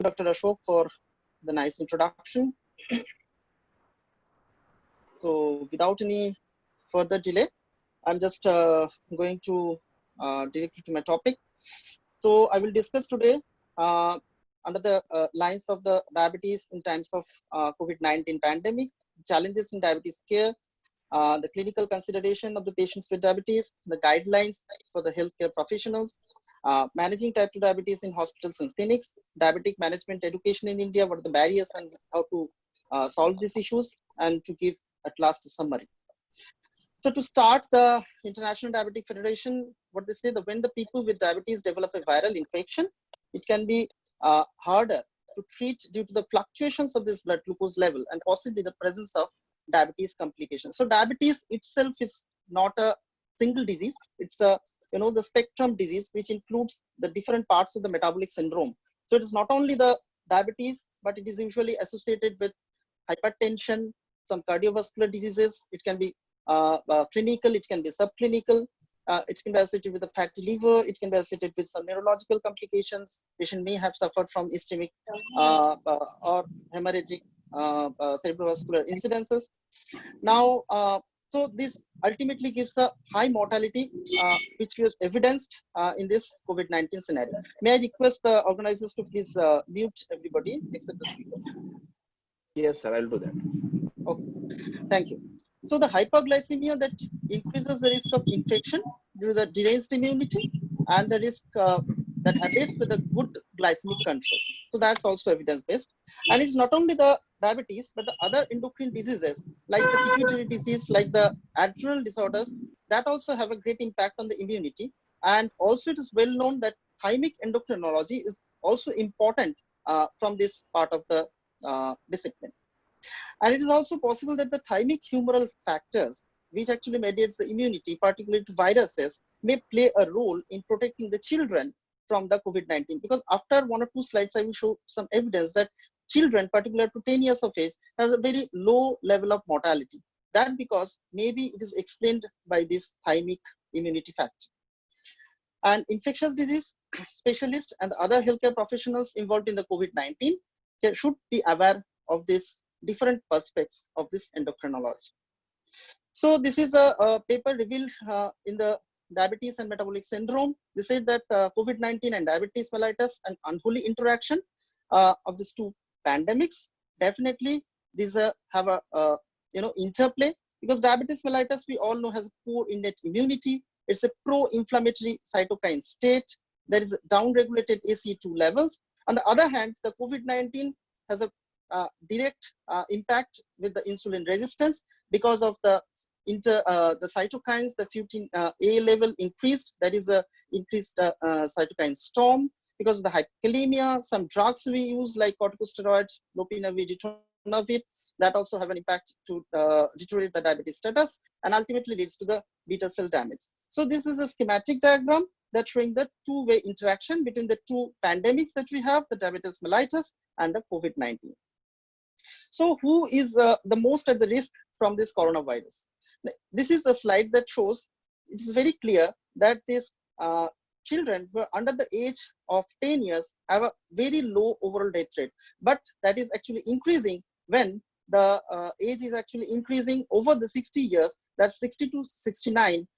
Dr. Ashok, for the nice introduction. So without any further delay, I'm just going to directly to my topic. So I will discuss today under the lines of the diabetes in times of COVID-19 pandemic, challenges in diabetes care, the clinical consideration of the patients with diabetes, the guidelines for the healthcare professionals, managing type 2 diabetes in hospitals and clinics, diabetic management education in India, what are the barriers and how to solve these issues, and to give at last a summary. So to start, the International Diabetic Federation, what they say, that when the people with diabetes develop a viral infection, it can be harder to treat due to the fluctuations of this blood glucose level and possibly the presence of diabetes complications. So diabetes itself is not a single disease. It's a, the spectrum disease, which includes the different parts of the metabolic syndrome. So it is not only the diabetes, but it is usually associated with hypertension, some cardiovascular diseases. It can be clinical, it can be subclinical, it can be associated with a fatty liver, it can be associated with some neurological complications. Patient may have suffered from ischemic or hemorrhagic cerebrovascular incidences. Now, so this ultimately gives a high mortality, which was evidenced in this COVID-19 scenario. May I request the organizers to please mute everybody except the speaker? Yes, sir, I'll do that. Okay, thank you. So the hyperglycemia that increases the risk of infection due to the deranged immunity and the risk that abates with a good glycemic control. So that's also evidence-based. And it's not only the diabetes, but the other endocrine diseases like the pituitary disease, like the adrenal disorders, that also have a great impact on the immunity. And also it is well known that thymic endocrinology is also important from this part of the discipline. And it is also possible that the thymic humoral factors, which actually mediates the immunity, particularly to viruses, may play a role in protecting the children from the COVID-19. Because after 1 or 2 slides, I will show some evidence that children, particularly to 10 years of age, have a very low level of mortality. That because maybe it is explained by this thymic immunity factor. And infectious disease specialists and other healthcare professionals involved in the COVID-19 should be aware of this different perspectives of this endocrinology. So this is a paper revealed in the diabetes and metabolic syndrome. They said that COVID-19 and diabetes mellitus and unholy interaction of these two pandemics. Definitely these have a interplay, because diabetes mellitus we all know has a poor innate immunity. It's a pro-inflammatory cytokine state. There is down-regulated ACE2 levels. On the other hand, the COVID-19 has a direct impact with the insulin resistance because of the cytokines, the futin A level increased. That is a increased cytokine storm because of the hyperkalemia. Some drugs we use like corticosteroids, lopinavir, ritonavir, that also have an impact to deteriorate the diabetes status and ultimately leads to the beta cell damage. So this is a schematic diagram that's showing the two-way interaction between the two pandemics that we have, the diabetes mellitus and the COVID-19. So who is the most at the risk from this coronavirus? This is a slide that shows, it is very clear that these children who are under the age of 10 years have a very low overall death rate, but that is actually increasing when the age is actually increasing over the 60 years, that's 60 to 69,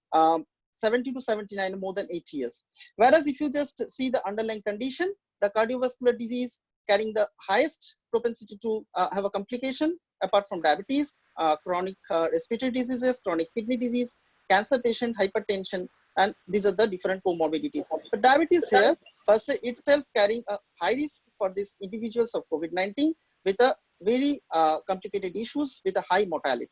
70 to 79, more than 80 years. Whereas if you just see the underlying condition, the cardiovascular disease carrying the highest propensity to have a complication apart from diabetes, chronic respiratory diseases, chronic kidney disease, cancer patient, hypertension, and these are the different comorbidities. But diabetes here per se itself carrying a high risk for these individuals of COVID-19 with a very complicated issues with a high mortality.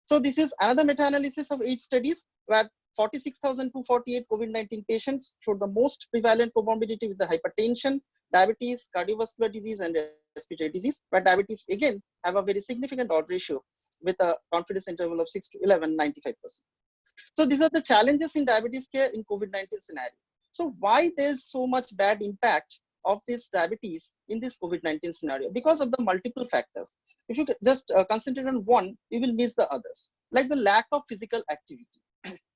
So this is another meta-analysis of 8 studies where 46,248 COVID-19 patients showed the most prevalent comorbidity with the hypertension, diabetes, cardiovascular disease, and respiratory disease, but diabetes again have a very significant odd ratio with a confidence interval of 6 to 11, 95%. So these are the challenges in diabetes care in COVID-19 scenario. So why there's so much bad impact of this diabetes in this COVID-19 scenario? Because of the multiple factors. If you just concentrate on one, you will miss the others, like the lack of physical activity.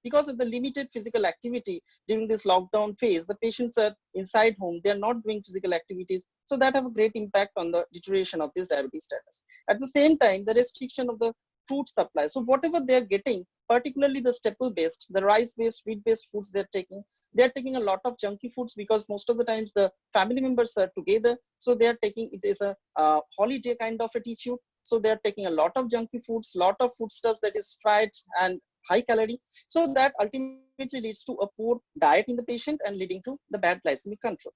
because of the limited physical activity during this lockdown phase, the patients are inside home, they are not doing physical activities. So that have a great impact on the deterioration of this diabetes status. At the same time, the restriction of the food supply. So whatever they're getting, particularly the staple-based, the rice-based, wheat-based foods they're taking a lot of junky foods because most of the times the family members are together. So they're taking, it is a holiday kind of attitude. So they're taking a lot of junky foods, lot of foodstuffs that is fried and high calorie. So that ultimately leads to a poor diet in the patient and leading to the bad glycemic control.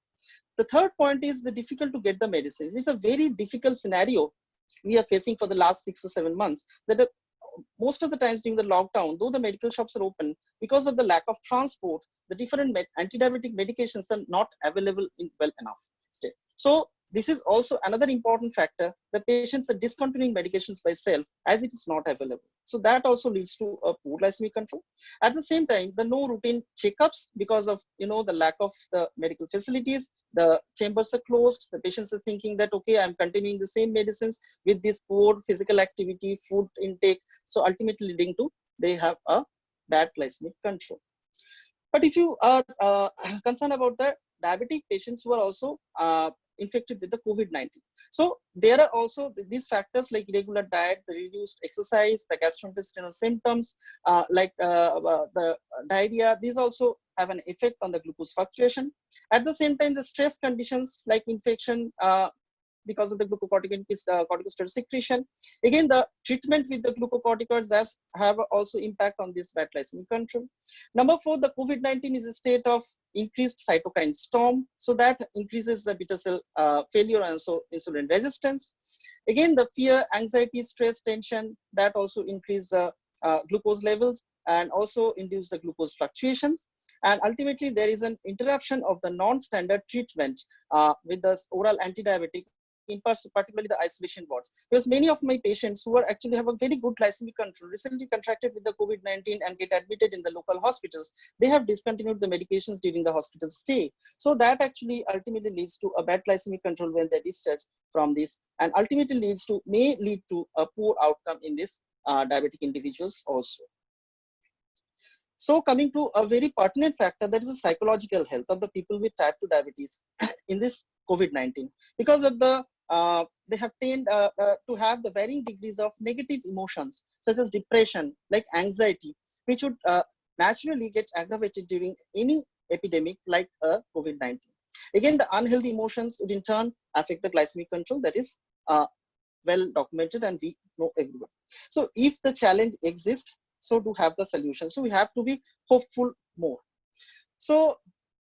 The third point is the difficult to get the medicine. It's a very difficult scenario we are facing for the last 6 or 7 months, that most of the times during the lockdown, though the medical shops are open, because of the lack of transport, the different anti-diabetic medications are not available in well enough state. So this is also another important factor. The patients are discontinuing medications by self as it is not available. So that also leads to a poor glycemic control. At the same time, the no routine checkups because of the lack of the medical facilities. The chambers are closed. The patients are thinking that, okay, I'm continuing the same medicines with this poor physical activity, food intake. So ultimately leading to they have a bad glycemic control. But if you are concerned about the diabetic patients who are also infected with the COVID-19. So there are also these factors like irregular diet, the reduced exercise, the gastrointestinal symptoms the diarrhea. These also have an effect on the glucose fluctuation. At the same time, the stress conditions like infection because of the corticosteroid secretion. Again, the treatment with the glucocorticoids that have also impact on this bad glycemic control. Number 4, the COVID-19 is a state of increased cytokine storm. So that increases the beta cell failure and also insulin resistance. Again, the fear, anxiety, stress, tension, that also increase the glucose levels and also induce the glucose fluctuations. And ultimately, there is an interruption of the non-standard treatment with the oral anti-diabetic, in particularly the isolation wards. Because many of my patients who are actually have a very good glycemic control, recently contracted with the COVID-19 and get admitted in the local hospitals, they have discontinued the medications during the hospital stay. So that actually ultimately leads to a bad glycemic control when they're discharged from this, and ultimately may lead to a poor outcome in this diabetic individuals also. So coming to a very pertinent factor, that is the psychological health of the people with type 2 diabetes in this COVID-19. Because of the, they have tend to have the varying degrees of negative emotions, such as depression, like anxiety, which would naturally get aggravated during any epidemic like COVID-19. Again, the unhealthy emotions would in turn affect the glycemic control. That is well documented and we know everyone. So if the challenge exists, so to have the solution. So we have to be hopeful more. So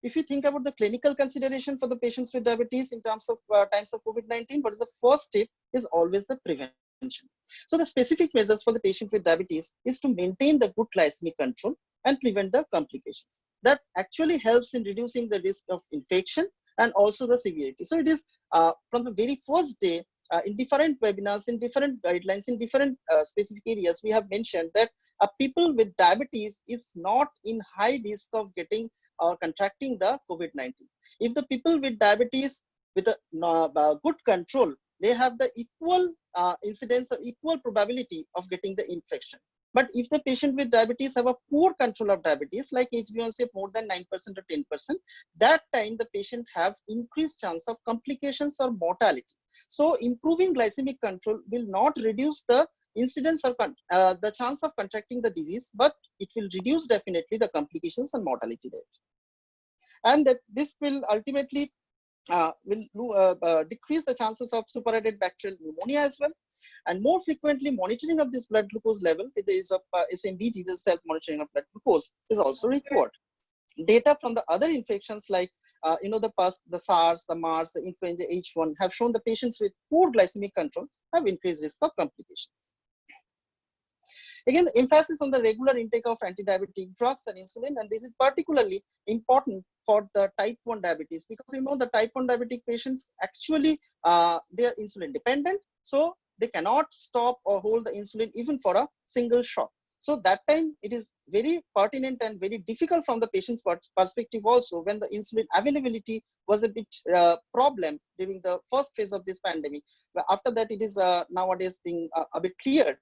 if you think about the clinical consideration for the patients with diabetes in terms of times of COVID-19, what is the first step is always the prevention. So the specific measures for the patient with diabetes is to maintain the good glycemic control and prevent the complications. That actually helps in reducing the risk of infection and also the severity. So it is from the very first day, in different webinars, in different guidelines, in different specific areas, we have mentioned that people with diabetes is not in high risk of getting or contracting the COVID-19. If the people with diabetes with a good control, they have the equal incidence or equal probability of getting the infection. But if the patient with diabetes have a poor control of diabetes, like HbA1c of more than 9% or 10%, that time the patient have increased chance of complications or mortality. So improving glycemic control will not reduce the incidence or the chance of contracting the disease, but it will reduce definitely the complications and mortality rate. And that this will ultimately decrease the chances of superadded bacterial pneumonia as well. And more frequently, monitoring of this blood glucose level with the use of SMBG, the self-monitoring of blood glucose, is also required. Data from the other infections like the SARS, the MARS, the influenza H1 have shown the patients with poor glycemic control have increased risk of complications. Again, the emphasis on the regular intake of anti-diabetic drugs and insulin, and this is particularly important for the type 1 diabetes, because the type 1 diabetic patients actually they are insulin dependent, so they cannot stop or hold the insulin even for a single shot. So that time it is very pertinent and very difficult from the patient's perspective also, when the insulin availability was a bit problem during the first phase of this pandemic. But after that, it is nowadays being a bit cleared.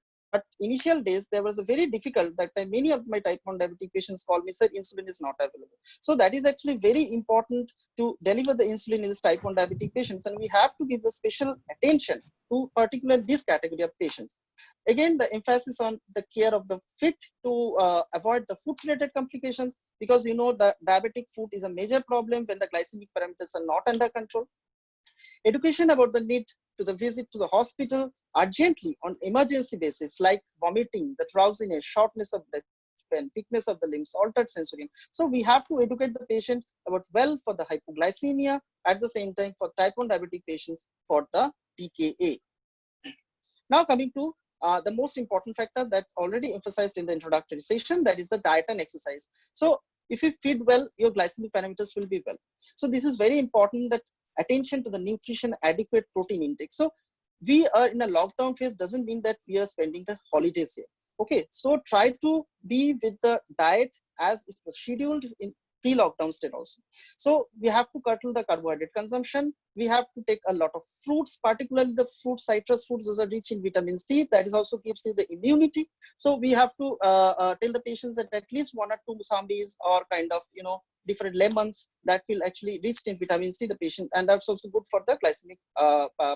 initial days, there was a very difficult that time. Many of my type 1 diabetic patients call me, said insulin is not available. So that is actually very important to deliver the insulin in this type 1 diabetic patients. And we have to give the special attention to particularly this category of patients. Again, the emphasis on the care of the fit to avoid the food related complications, because the diabetic foot is a major problem when the glycemic parameters are not under control. Education about the need to the visit to the hospital urgently on emergency basis, like vomiting, the drowsiness, shortness of breath, pain, weakness of the limbs, altered sensorium. So we have to educate the patient about for the hypoglycemia, at the same time for type 1 diabetic patients for the DKA. Now coming to the most important factor that already emphasized in the introductory session, that is the diet and exercise. So if you feed well, your glycemic parameters will be well. So this is very important, that attention to the nutrition, adequate protein intake. So we are in a lockdown phase doesn't mean that we are spending the holidays here. Okay, so try to be with the diet as it was scheduled in pre-lockdown state also. So we have to curtail the carbohydrate consumption. We have to take a lot of fruits, particularly the fruits, citrus fruits, those are rich in vitamin C. That is also gives you the immunity. So we have to tell the patients that at least 1 or 2 musambis or kind of, different lemons that will actually rich in vitamin C, the patient, and that's also good for the glycemic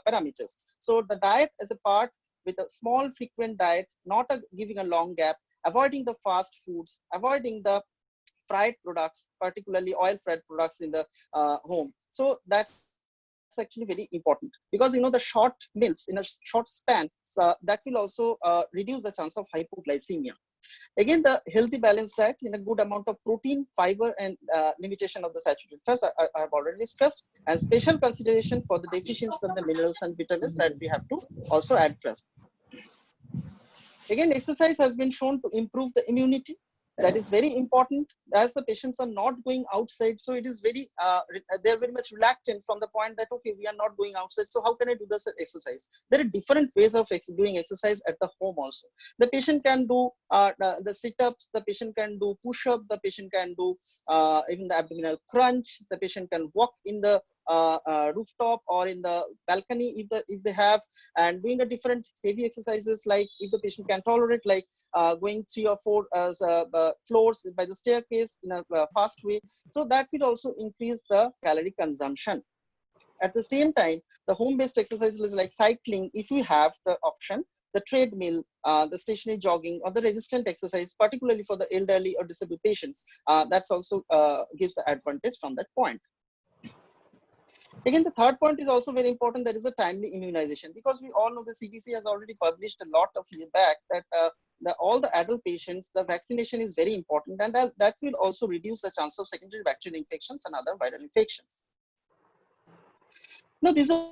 parameters. So the diet as a part with a small frequent diet, not giving a long gap, avoiding the fast foods, avoiding the fried products, particularly oil fried products in the home. So that's actually very important, because the short meals in a short span, that will also reduce the chance of hypoglycemia. Again, the healthy balanced diet in a good amount of protein, fiber, and limitation of the saturated fats I have already discussed, and special consideration for the deficiency of the minerals and vitamins that we have to also address. Again, exercise has been shown to improve the immunity. That is very important, as the patients are not going outside. So it is very, they're very much reluctant from the point that, okay, we are not going outside. So how can I do this exercise? There are different ways of doing exercise at the home also. The patient can do the sit-ups, the patient can do push-up, the patient can do even the abdominal crunch, the patient can walk in the rooftop or in the balcony if they have, and doing a different heavy exercises, like if the patient can tolerate, like going 3 or 4 floors by the staircase in a fast way. So that will also increase the calorie consumption. At the same time, the home-based exercises like cycling, if we have the option, the treadmill, the stationary jogging, or the resistant exercise, particularly for the elderly or disabled patients, that's also gives the advantage from that point. Again, the third point is also very important. That is a timely immunization, because we all know the CDC has already published a lot of years back that all the adult patients, the vaccination is very important, and that will also reduce the chance of secondary bacterial infections and other viral infections. Now, these are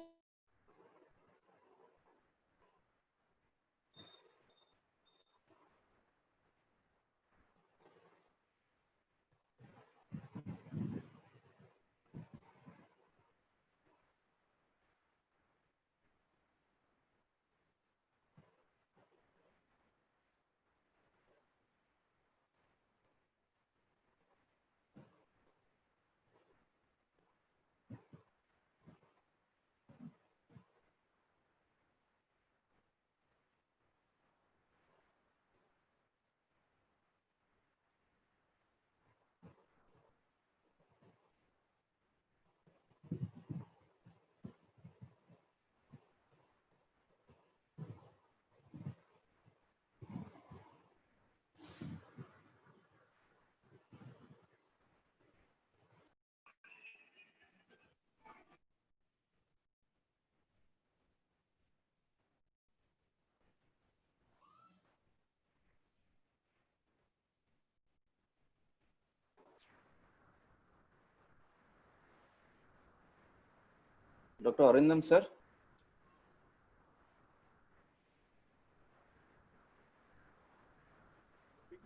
Dr. Arindam, sir.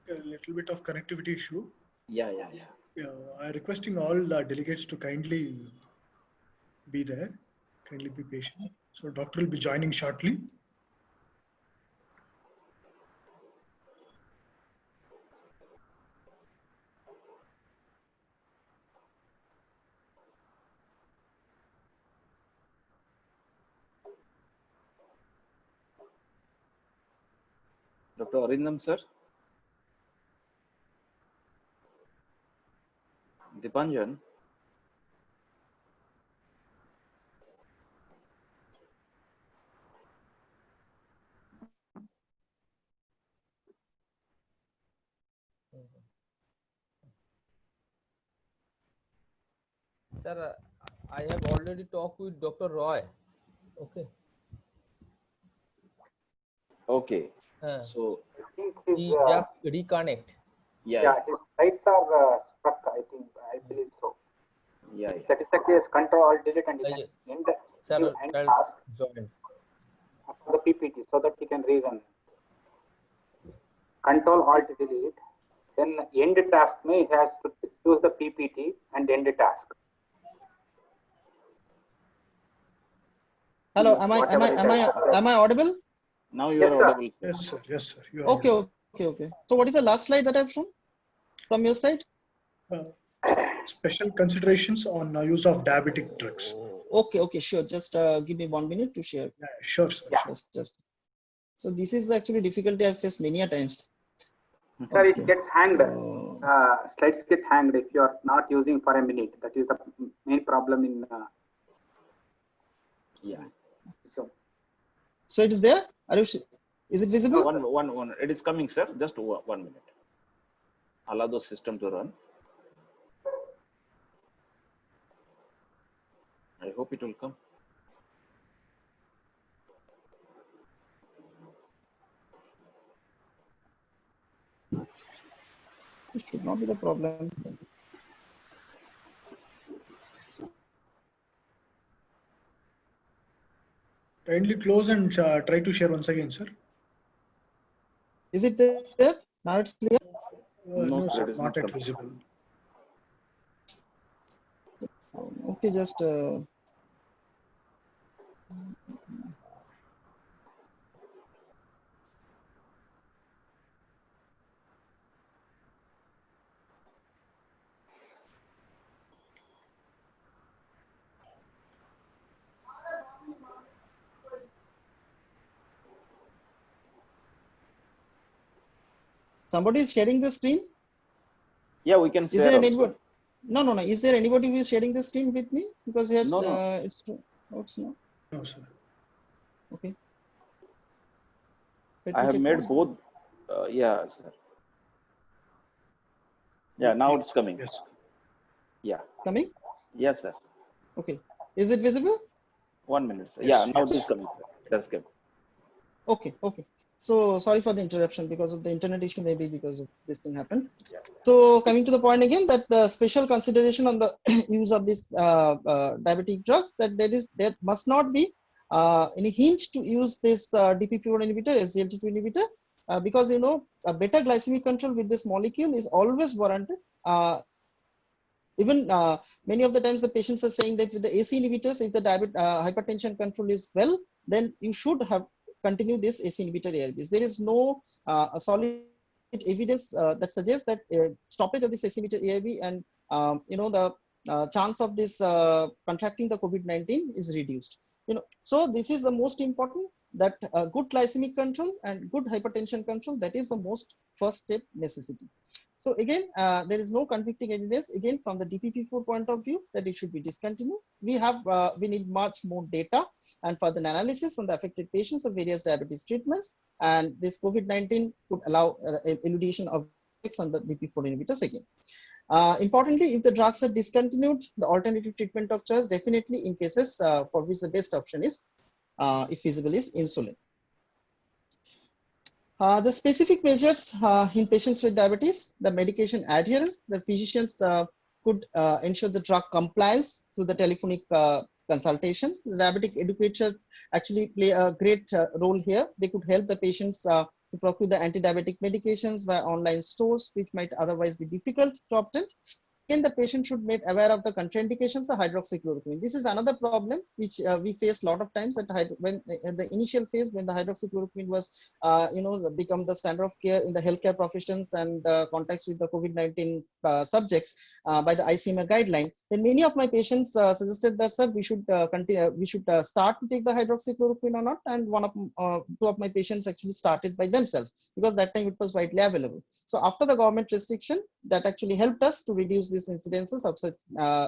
A little bit of connectivity issue. Yeah. I'm requesting all delegates to kindly be there, kindly be patient. So doctor will be joining shortly. Dr. Arindam, sir. Dipanjan. Sir, I have already talked with Dr. Roy. Okay. Okay. Uh, So, I think his, he just reconnect. yeah, his slides are stuck. I think, I believe so. yeah. If that is the case, Control Alt Delete and you can end the Sir, end I'll task join. after the PPT so that he can rerun. Control Alt Delete. Then end task may he has to choose the PPT and end the task. Hello, am Whatever it has. am I audible? Now you Yes, are sir. audible, sir. Yes, sir. Yes, sir. You are Okay, audible. okay. So what is the last slide that I've shown from your side? Special considerations on use of diabetic drugs. Okay, sure. Just give me 1 minute to share. Yeah, sure, sir. Yeah. Sure. Just. So this is actually difficulty I've faced many a times. Sir, Okay. it gets hanged. So, Slides get hanged if you are not using for a minute. That is the main problem in. Yeah. so it is there? Is it visible? One. It is coming, sir. Just 1 minute. Allow the system to run. I hope it will come. It should not be the problem. Kindly close and try to share once again, sir. Is it there? Now it's clear? No, No, sir, sir, it is not not yet coming. visible. Okay, just somebody is sharing the screen. Yeah, we can Is share there also. anybody? No. Is there anybody who is sharing the screen with me? Because here No. it's not. No, sir. Okay. Let I me have check made once. both. Yeah, sir. Yeah, now it's coming. Yes. Yeah. Coming? Yes, sir. Okay. Is it visible? 1 minute, sir. Yes, Yeah, now it yes. is coming, sir. It has come. Okay. So sorry for the interruption because of the internet issue, maybe because of this thing happened. So coming to the point again, that the special consideration on the use of these diabetic drugs, that there must not be any hint to use this DPP-4 inhibitor, SGLT2 inhibitor, because a better glycemic control with this molecule is always warranted. Even many of the times the patients are saying that with the AC inhibitors, if the hypertension control is well, then you should have continue this AC inhibitor ARBs. There is no solid evidence that suggests that stoppage of this AC inhibitor ARB and the chance of this contracting the COVID-19 is reduced. So this is the most important, that good glycemic control and good hypertension control, that is the most first step necessity. So again, there is no conflicting evidence again from the DPP-4 point of view that it should be discontinued. We need much more data and further analysis on the affected patients of various diabetes treatments, and this COVID-19 could allow elucidation of effects on the DPP-4 inhibitors again. Importantly, if the drugs are discontinued, the alternative treatment of choice definitely in cases for which the best option is, if feasible, is insulin. The specific measures in patients with diabetes, the medication adherence, the physicians could ensure the drug compliance through the telephonic consultations. The diabetic educator actually play a great role here. They could help the patients to procure the anti-diabetic medications via online stores, which might otherwise be difficult to obtain. Second, the patient should be aware of the contraindications of hydroxychloroquine. This is another problem which we face a lot of times, that when in the initial phase, when the hydroxychloroquine was, become the standard of care in the healthcare professions and the context with the COVID-19 subjects by the ICMR guideline, then many of my patients suggested that, sir, we should start to take the hydroxychloroquine or not, and two of my patients actually started by themselves because that time it was widely available. So after the government restriction, that actually helped us to reduce these incidences of such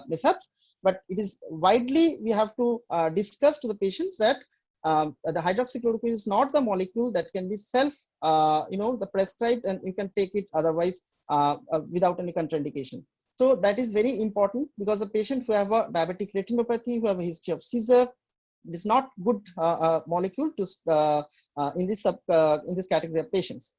mishaps. But it is widely, we have to discuss to the patients that the hydroxychloroquine is not the molecule that can be the prescribed, and you can take it otherwise without any contraindication. So that is very important, because the patient who have a diabetic retinopathy, who have a history of seizure, it is not good molecule to in this category of patients.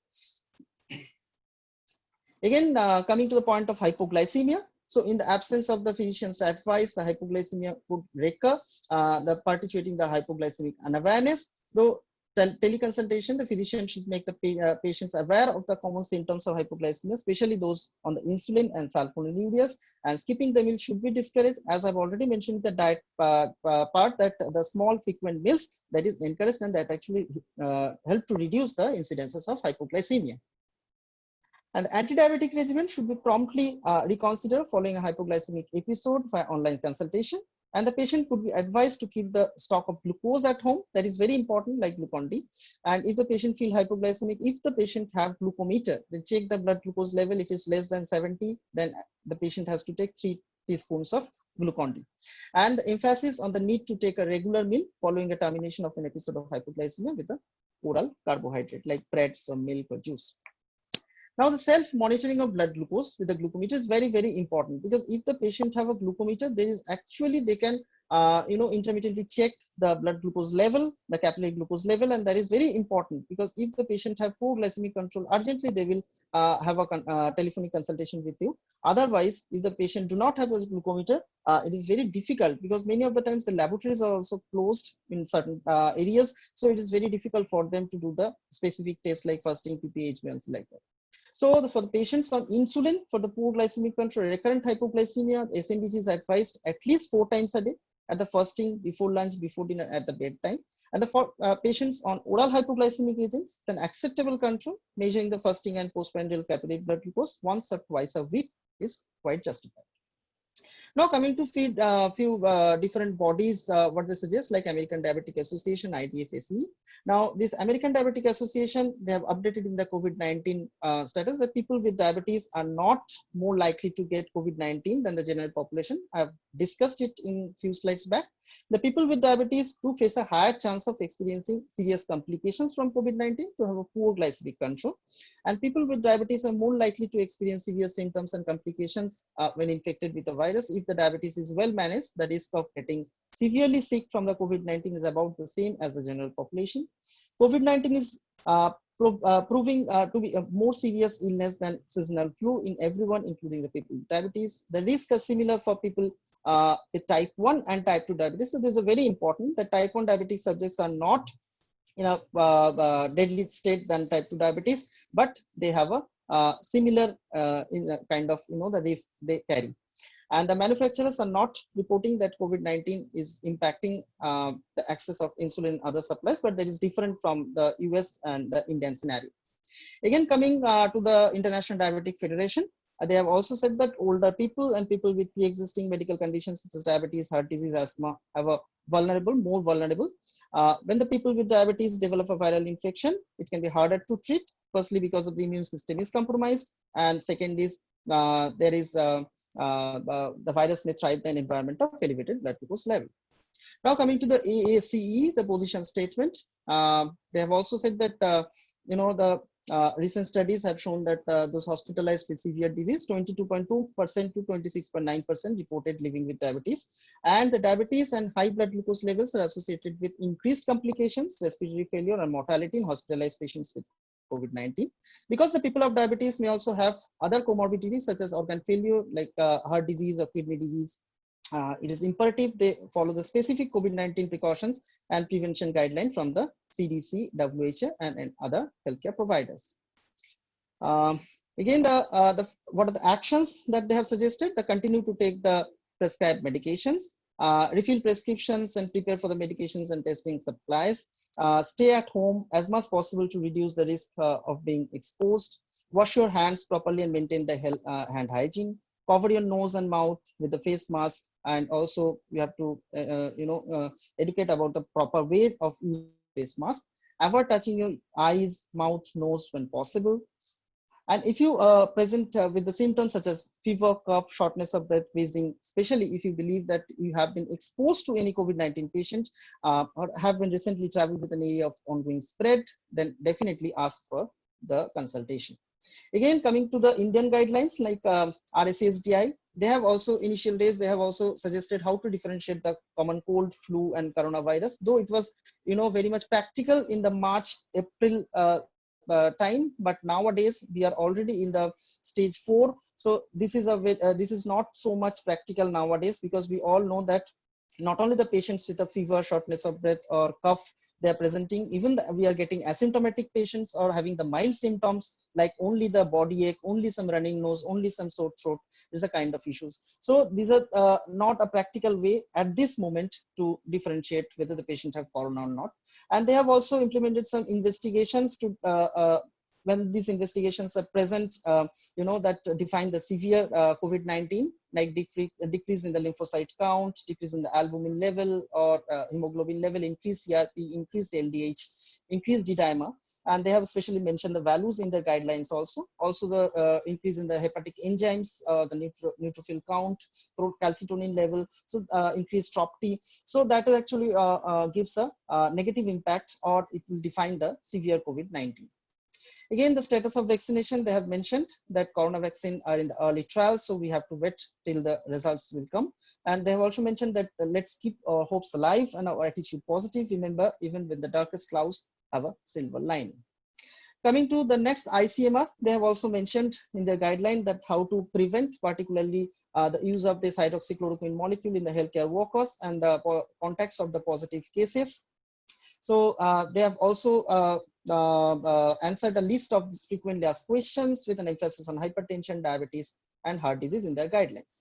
Again, coming to the point of hypoglycemia. So in the absence of the physician's advice, the hypoglycemia could recur, perpetuating the hypoglycemic unawareness. Though teleconsultation, the physician should make the patients aware of the common symptoms of hypoglycemia, especially those on the insulin and sulfonylureas, and skipping the meal should be discouraged. As I've already mentioned, the diet part, that the small frequent meals that is encouraged, and that actually help to reduce the incidences of hypoglycemia. And the anti-diabetic regimen should be promptly reconsidered following a hypoglycemic episode by online consultation. And the patient could be advised to keep the stock of glucose at home. That is very important, like Glucon-D. And if the patient feel hypoglycemic, if the patient have glucometer, then check the blood glucose level. If it's less than 70, then the patient has to take 3 teaspoons of Glucon-D. And the emphasis on the need to take a regular meal following a termination of an episode of hypoglycemia with the oral carbohydrate like breads or milk or juice. Now, the self-monitoring of blood glucose with the glucometer is very, very important, because if the patient have a glucometer, there is actually, they can, intermittently check the blood glucose level, the capillary glucose level, and that is very important, because if the patient have poor glycemic control, urgently they will have a telephonic consultation with you. Otherwise, if the patient do not have a glucometer, it is very difficult, because many of the times the laboratories are also closed in certain areas, so it is very difficult for them to do the specific tests like fasting, PPH, like that. So for the patients on insulin, for the poor glycemic control, recurrent hypoglycemia, SMBG is advised at least 4 times a day, at the fasting, before lunch, before dinner, at the bedtime. And for patients on oral hypoglycemic agents, then acceptable control, measuring the fasting and postprandial capillary blood glucose once or twice a week is quite justified. Now coming to few different bodies, what they suggest, like American Diabetic Association, IDFSE. Now this American Diabetic Association, they have updated in the COVID-19 status that people with diabetes are not more likely to get COVID-19 than the general population. I've discussed it in few slides back. The people with diabetes do face a higher chance of experiencing serious complications from COVID-19 to have a poor glycemic control. And people with diabetes are more likely to experience severe symptoms and complications when infected with the virus. If the diabetes is well managed, the risk of getting severely sick from the COVID-19 is about the same as the general population. COVID-19 is proving to be a more serious illness than seasonal flu in everyone, including the people with diabetes. The risks are similar for people with type 1 and type 2 diabetes. So this is very important that type 1 diabetic subjects are not in a deadly state than type 2 diabetes, but they have a similar kind of the risk they carry. And the manufacturers are not reporting that COVID-19 is impacting the access of insulin and other supplies, but that is different from the US and the Indian scenario. Again, coming to the International Diabetic Federation, they have also said that older people and people with pre-existing medical conditions such as diabetes, heart disease, asthma have a more vulnerable. When the people with diabetes develop a viral infection, it can be harder to treat. Firstly, because of the immune system is compromised, and second is the virus may thrive in an environment of elevated blood glucose level. Now coming to the AACE, the position statement, they have also said that the recent studies have shown that those hospitalized with severe disease, 22.2% to 26.9% reported living with diabetes, and the diabetes and high blood glucose levels are associated with increased complications, respiratory failure, and mortality in hospitalized patients with COVID-19. Because the people of diabetes may also have other comorbidities such as organ failure like heart disease or kidney disease, it is imperative they follow the specific COVID-19 precautions and prevention guideline from the CDC, WHO, and other healthcare providers. Again, what are the actions that they have suggested? They continue to take the prescribed medications, refill prescriptions and prepare for the medications and testing supplies, stay at home as much possible to reduce the risk of being exposed, wash your hands properly and maintain the hand hygiene, cover your nose and mouth with the face mask, and also you have to educate about the proper way of using face mask. Avoid touching your eyes, mouth, nose when possible. And if you present with the symptoms such as fever, cough, shortness of breath, wheezing, especially if you believe that you have been exposed to any COVID-19 patient or have been recently traveled with an area of ongoing spread, then definitely ask for the consultation. Again, coming to the Indian guidelines like RSASDI, they have also initial days, they have also suggested how to differentiate the common cold, flu and coronavirus, though it was, very much practical in the March, April time, but nowadays we are already in the stage 4. So this is this is not so much practical nowadays, because we all know that not only the patients with a fever, shortness of breath or cough, they are presenting, even we are getting asymptomatic patients or having the mild symptoms like only the body ache, only some running nose, only some sore throat. Is a kind of issues. So these are not a practical way at this moment to differentiate whether the patient have corona or not. And they have also implemented some investigations to when these investigations are present, that define the severe COVID-19, like decrease in the lymphocyte count, decrease in the albumin level or hemoglobin level, increased CRP, increased LDH, increased D-dimer. And they have especially mentioned the values in their guidelines also. Also the increase in the hepatic enzymes, the neutrophil count, calcitonin level, so increased TROP-T. So that actually gives a negative impact, or it will define the severe COVID-19. Again, the status of vaccination, they have mentioned that corona vaccine are in the early trials, so we have to wait till the results will come. And they have also mentioned that let's keep our hopes alive and our attitude positive. Remember, even with the darkest clouds, have a silver lining. Coming to the next ICMR, they have also mentioned in their guideline that how to prevent particularly the use of this hydroxychloroquine molecule in the healthcare workers and the context of the positive cases. So they have also answered a list of these frequently asked questions with an emphasis on hypertension, diabetes, and heart disease in their guidelines.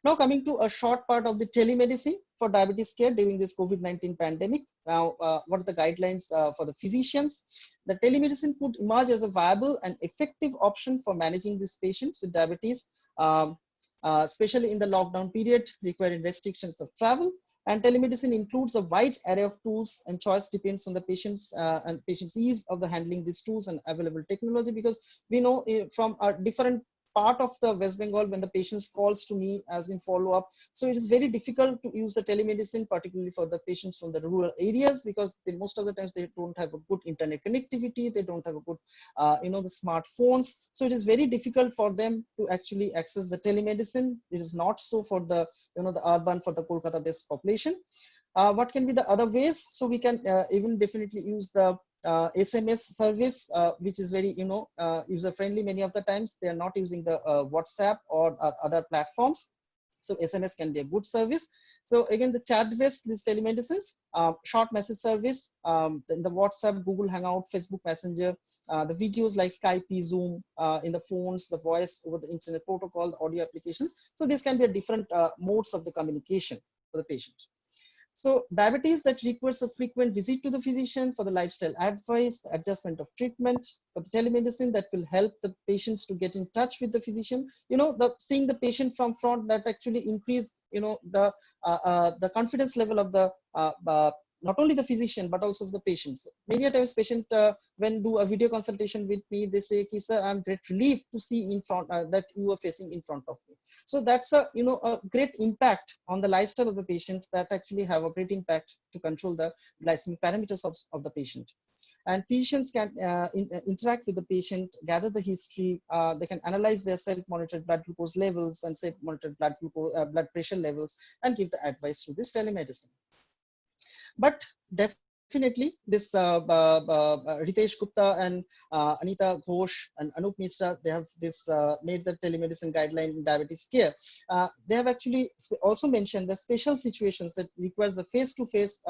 Now coming to a short part of the telemedicine for diabetes care during this COVID-19 pandemic. Now, what are the guidelines for the physicians? The telemedicine could emerge as a viable and effective option for managing these patients with diabetes, especially in the lockdown period requiring restrictions of travel. And telemedicine includes a wide array of tools, and choice depends on the patient's and patient's ease of the handling these tools and available technology, because we know from a different part of the West Bengal when the patient calls to me as in follow-up. So it is very difficult to use the telemedicine, particularly for the patients from the rural areas, because most of the times they don't have a good internet connectivity, they don't have a good, the smartphones. So it is very difficult for them to actually access the telemedicine. It is not so for the, the urban, for the Kolkata-based population. What can be the other ways? So we can even definitely use the SMS service, which is very user friendly. Many of the times they are not using the WhatsApp or other platforms, so SMS can be a good service. So again, the chat based these telemedicines, short message service, the WhatsApp, Google Hangout, Facebook Messenger, the videos like Skype, Zoom in the phones, the voice over the internet protocol, the audio applications. So this can be a different modes of the communication for the patient. So diabetes that requires a frequent visit to the physician for the lifestyle advice, the adjustment of treatment, for the telemedicine that will help the patients to get in touch with the physician. Seeing the patient from front, that actually increase, the confidence level of the not only the physician but also the patients. Many times patient when do a video consultation with me, they say, sir, I'm great relieved to see in front that you are facing in front of me. So that's a great impact on the lifestyle of the patient, that actually have a great impact to control the glycemic parameters of the patient. And physicians can interact with the patient, gather the history, they can analyze their self-monitored blood glucose levels and self-monitored blood pressure levels, and give the advice through this telemedicine. But definitely definitely this Ritesh Gupta and Anita Ghosh and Anup Mishra, they have this made the telemedicine guideline in diabetes care. They have actually also mentioned the special situations that requires the face-to-face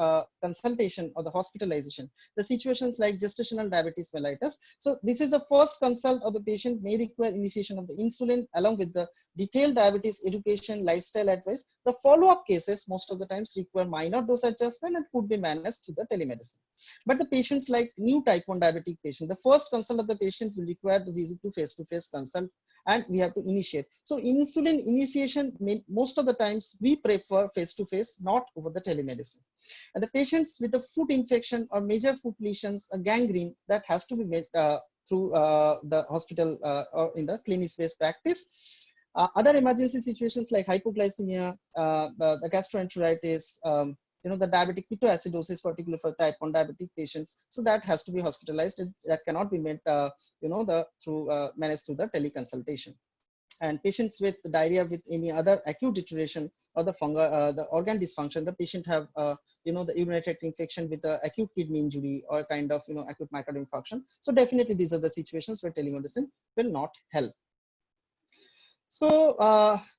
consultation or the hospitalization. The situations like gestational diabetes mellitus. So this is the first consult of the patient may require initiation of the insulin along with the detailed diabetes education, lifestyle advice. The follow-up cases most of the times require minor dose adjustment and could be managed through the telemedicine. But the patients like new type 1 diabetic patient, the first consult of the patient will require the visit to face-to-face consult, and we have to initiate. So insulin initiation, most of the times we prefer face-to-face, not over the telemedicine. And the patients with the foot infection or major foot lesions, a gangrene, that has to be made through the hospital or in the clinic-based practice. Other emergency situations like hypoglycemia, the gastroenteritis, the diabetic ketoacidosis, particularly for type 1 diabetic patients. So that has to be hospitalized. That cannot be made, managed through the teleconsultation. And patients with diarrhea with any other acute deterioration or the fungal, the organ dysfunction, the patient have, the urinary tract infection with the acute kidney injury or kind of, acute myocardial infarction. So definitely these are the situations where telemedicine will not help. So,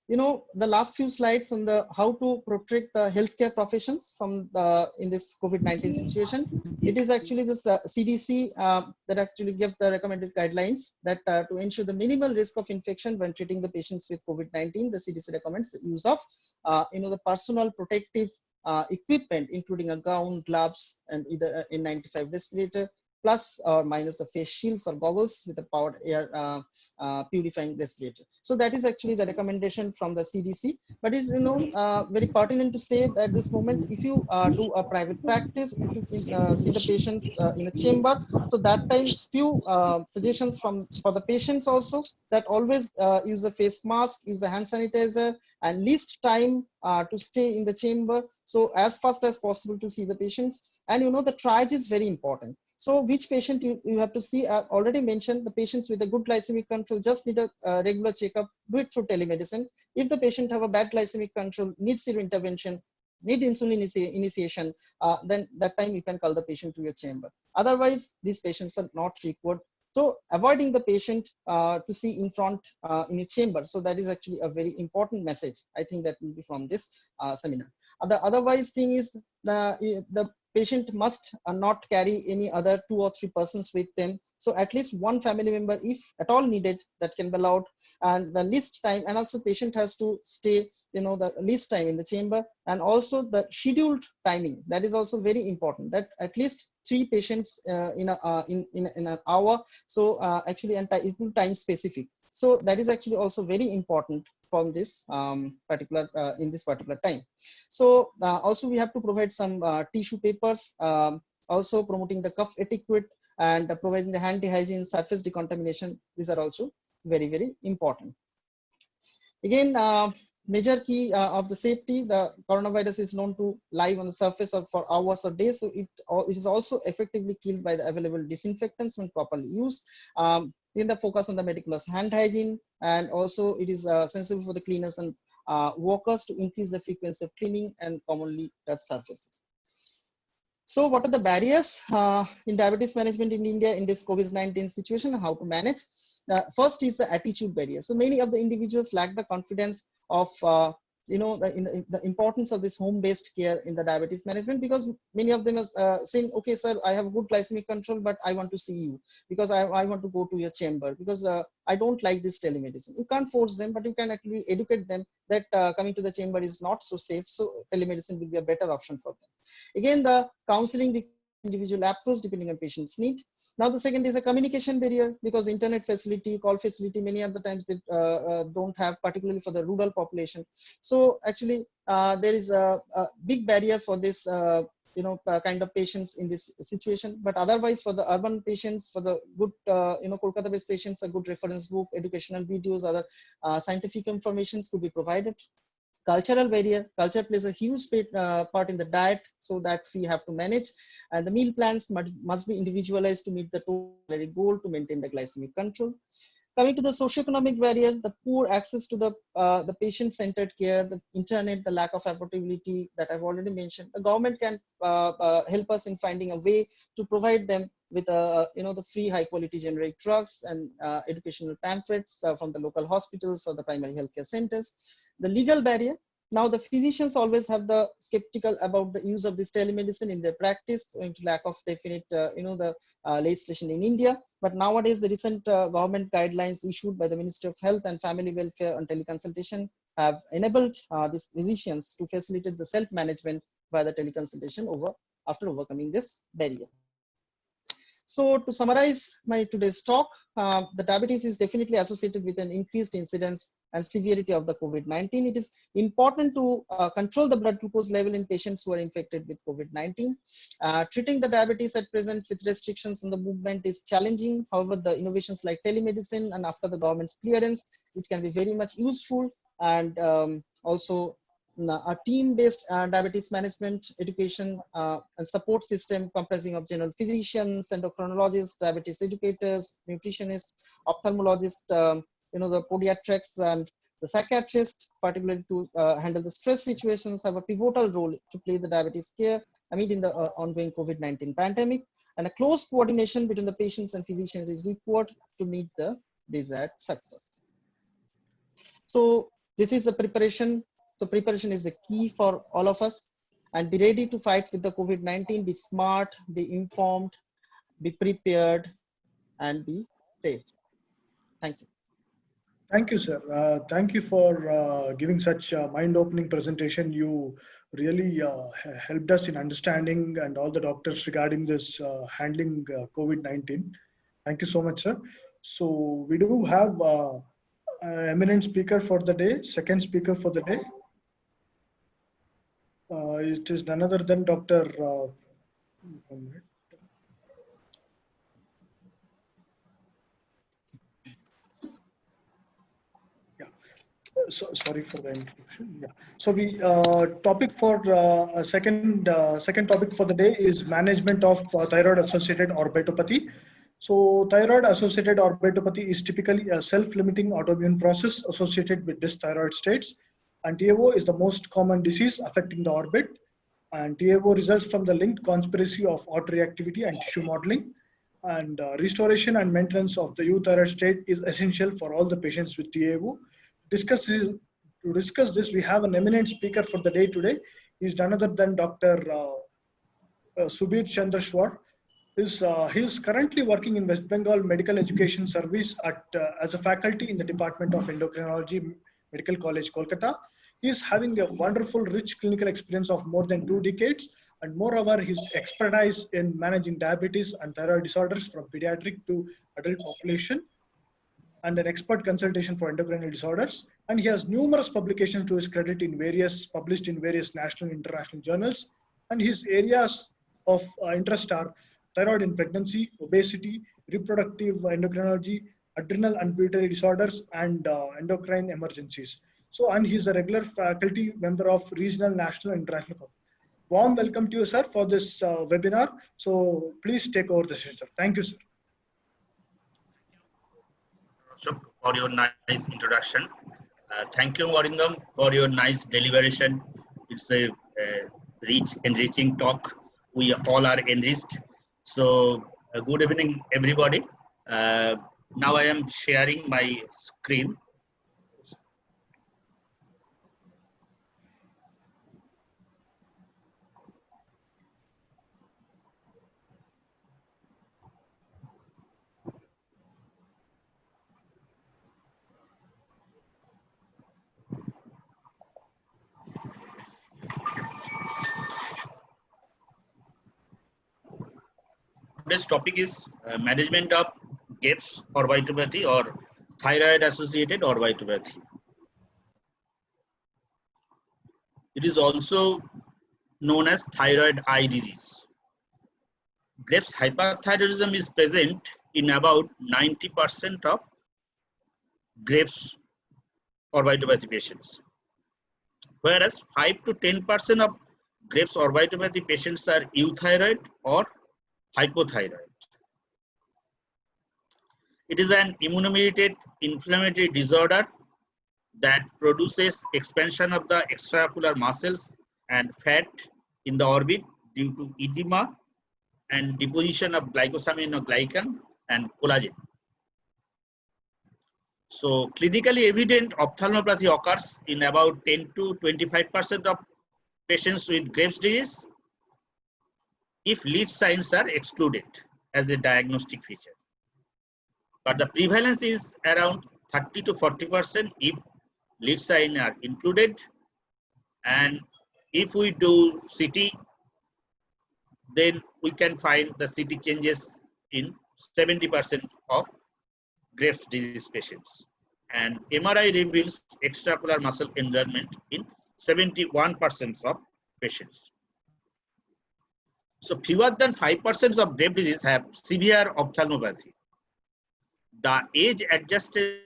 the last few slides on the how to protect the healthcare professions from in this COVID-19 situation. It is actually this CDC that actually give the recommended guidelines that to ensure the minimal risk of infection when treating the patients with COVID-19, the CDC recommends the use of, the personal protective equipment, including a gown, gloves, and either N95 respirator, plus or minus the face shields or goggles with a powered air purifying respirator. So that is actually the recommendation from the CDC. But it's very pertinent to say that at this moment, if you do a private practice, if you see the patients in a chamber, so that time few suggestions for the patients also, that always use a face mask, use the hand sanitizer, and least time to stay in the chamber. So as fast as possible to see the patients. And the triage is very important. So which patient you have to see, I already mentioned the patients with a good glycemic control just need a regular checkup, do it through telemedicine. If the patient have a bad glycemic control, needs your intervention, need insulin initiation, then that time you can call the patient to your chamber. Otherwise, these patients are not required. So avoiding the patient to see in front in your chamber. So that is actually a very important message. I think that will be from this seminar. The otherwise thing is the patient must not carry any other 2 or 3 persons with them. So at least one family member, if at all needed, that can be allowed. And the least time, and also patient has to stay, the least time in the chamber, and also the scheduled timing. That is also very important. That at least 3 patients in an hour. So actually, and it will time specific. So that is actually also very important from this particular in this particular time. So also we have to provide some tissue papers, also promoting the cough etiquette and providing the hand hygiene, surface decontamination. These are also very, very important. Again, major key of the safety, the coronavirus is known to live on the surface for hours or days. So it is also effectively killed by the available disinfectants when properly used. In the focus on the meticulous hand hygiene, and also it is sensible for the cleaners and workers to increase the frequency of cleaning and commonly touched surfaces. So what are the barriers in diabetes management in India in this COVID-19 situation and how to manage? First is the attitude barrier. So many of the individuals lack the confidence of the importance of this home-based care in the diabetes management, because many of them are saying, okay, sir, I have good glycemic control, but I want to see you because I want to go to your chamber because I don't like this telemedicine. You can't force them, but you can actually educate them that coming to the chamber is not so safe. So telemedicine will be a better option for them. Again, the counseling individual approach depending on patient's need. Now the second is a communication barrier, because internet facility, call facility, many of the times they don't have, particularly for the rural population. So actually there is a big barrier for this kind of patients in this situation. But otherwise for the urban patients, for the good Kolkata based patients, a good reference book, educational videos, other scientific informations to be provided. Cultural barrier, culture plays a huge part in the diet, so that we have to manage, and the meal plans must be individualized to meet the total goal to maintain the glycemic control. Coming to the socioeconomic barrier, the poor access to the patient-centered care, the internet, the lack of affordability that I've already mentioned. The government can help us in finding a way to provide them with the free high-quality generic drugs and educational pamphlets from the local hospitals or the primary healthcare centers. The legal barrier. Now, the physicians always have the skeptical about the use of this telemedicine in their practice, owing to lack of definite, legislation in India. But nowadays, the recent government guidelines issued by the Ministry of Health and Family Welfare on teleconsultation have enabled these physicians to facilitate the self-management via the teleconsultation after overcoming this barrier. So to summarize my today's talk, the diabetes is definitely associated with an increased incidence and severity of the COVID-19. It is important to control the blood glucose level in patients who are infected with COVID-19. Treating the diabetes at present with restrictions on the movement is challenging. However, the innovations like telemedicine and after the government's clearance, it can be very much useful, and also a team-based diabetes management, education, and support system comprising of general physicians, endocrinologists, diabetes educators, nutritionists, ophthalmologists, the pediatrics and the psychiatrists, particularly to handle the stress situations, have a pivotal role to play the diabetes care amid in the ongoing COVID-19 pandemic. And a close coordination between the patients and physicians is required to meet the desired success. So this is the preparation. So preparation is the key for all of us, and be ready to fight with the COVID-19, be smart, be informed, be prepared, and be safe. Thank you. Thank you, sir. Thank you for giving such a mind-opening presentation. You really helped us in understanding and all the doctors regarding this handling COVID-19. Thank you so much, sir. So we do have an eminent speaker for the day, second speaker for the day. It is none other than Dr. Sorry for the interruption. Yeah. So we topic for second topic for the day is management of thyroid-associated orbitopathy. So thyroid-associated orbitopathy is typically a self-limiting autoimmune process associated with dysthyroid states. And TAO is the most common disease affecting the orbit. And TAO results from the linked conspiracy of autoreactivity and tissue modeling. And restoration and maintenance of the euthyroid state is essential for all the patients with TAO. To discuss this, we have an eminent speaker for the day today. He's none other than Dr. Subir Chandrashwar. He is currently working in West Bengal Medical Education Service as a faculty in the Department of Endocrinology, Medical College, Kolkata. He is having a wonderful, rich clinical experience of more than 2 decades, and moreover, his expertise in managing diabetes and thyroid disorders from pediatric to adult population, and an expert consultation for endocrine disorders. And he has numerous publications to his credit published in various national and international journals. And his areas of interest are thyroid in pregnancy, obesity, reproductive endocrinology, adrenal and pituitary disorders, and endocrine emergencies. So, and he's a regular faculty member of regional, national, and international. Warm welcome to you, sir, for this webinar. So please take over the session, sir. Thank you, sir. For your nice introduction. Thank you, Waringam, for your nice deliberation. It's a rich, enriching talk. We all are enriched. So, good evening, everybody. Now I am sharing my screen. Today's topic is management of GAPS orbitopathy or thyroid-associated orbitopathy. It is also known as thyroid eye disease. GAPS hyperthyroidism is present in about 90% of GAPS orbitopathy patients, whereas 5 to 10% of GAPS orbitopathy patients are euthyroid or hypothyroid. It is an immunomediated inflammatory disorder that produces expansion of the extraocular muscles and fat in the orbit due to edema and deposition of glycosaminoglycan and collagen. So clinically evident ophthalmopathy occurs in about 10 to 25% of patients with Graves' disease if lead signs are excluded as a diagnostic feature. But the prevalence is around 30 to 40% if lead signs are included. And if we do CT, then we can find the CT changes in 70% of Graves' disease patients. And MRI reveals extraocular muscle enlargement in 71% of patients. So fewer than 5% of Graves' disease have severe ophthalmopathy. The age-adjusted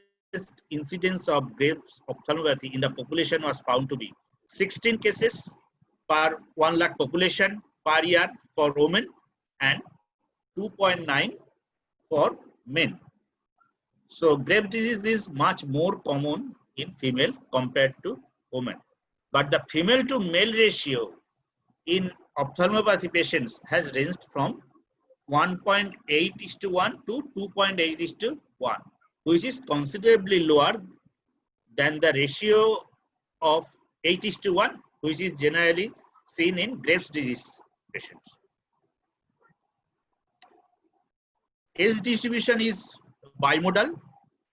incidence of Graves' ophthalmopathy in the population was found to be 16 cases per 1 lakh population per year for women and 2.9 for men. So Graves' disease is much more common in female compared to women. But the female to male ratio in ophthalmopathy patients has ranged from 1.8:1 to 2.8:1, which is considerably lower than the ratio of 8:1, which is generally seen in Graves' disease patients. Age distribution is bimodal.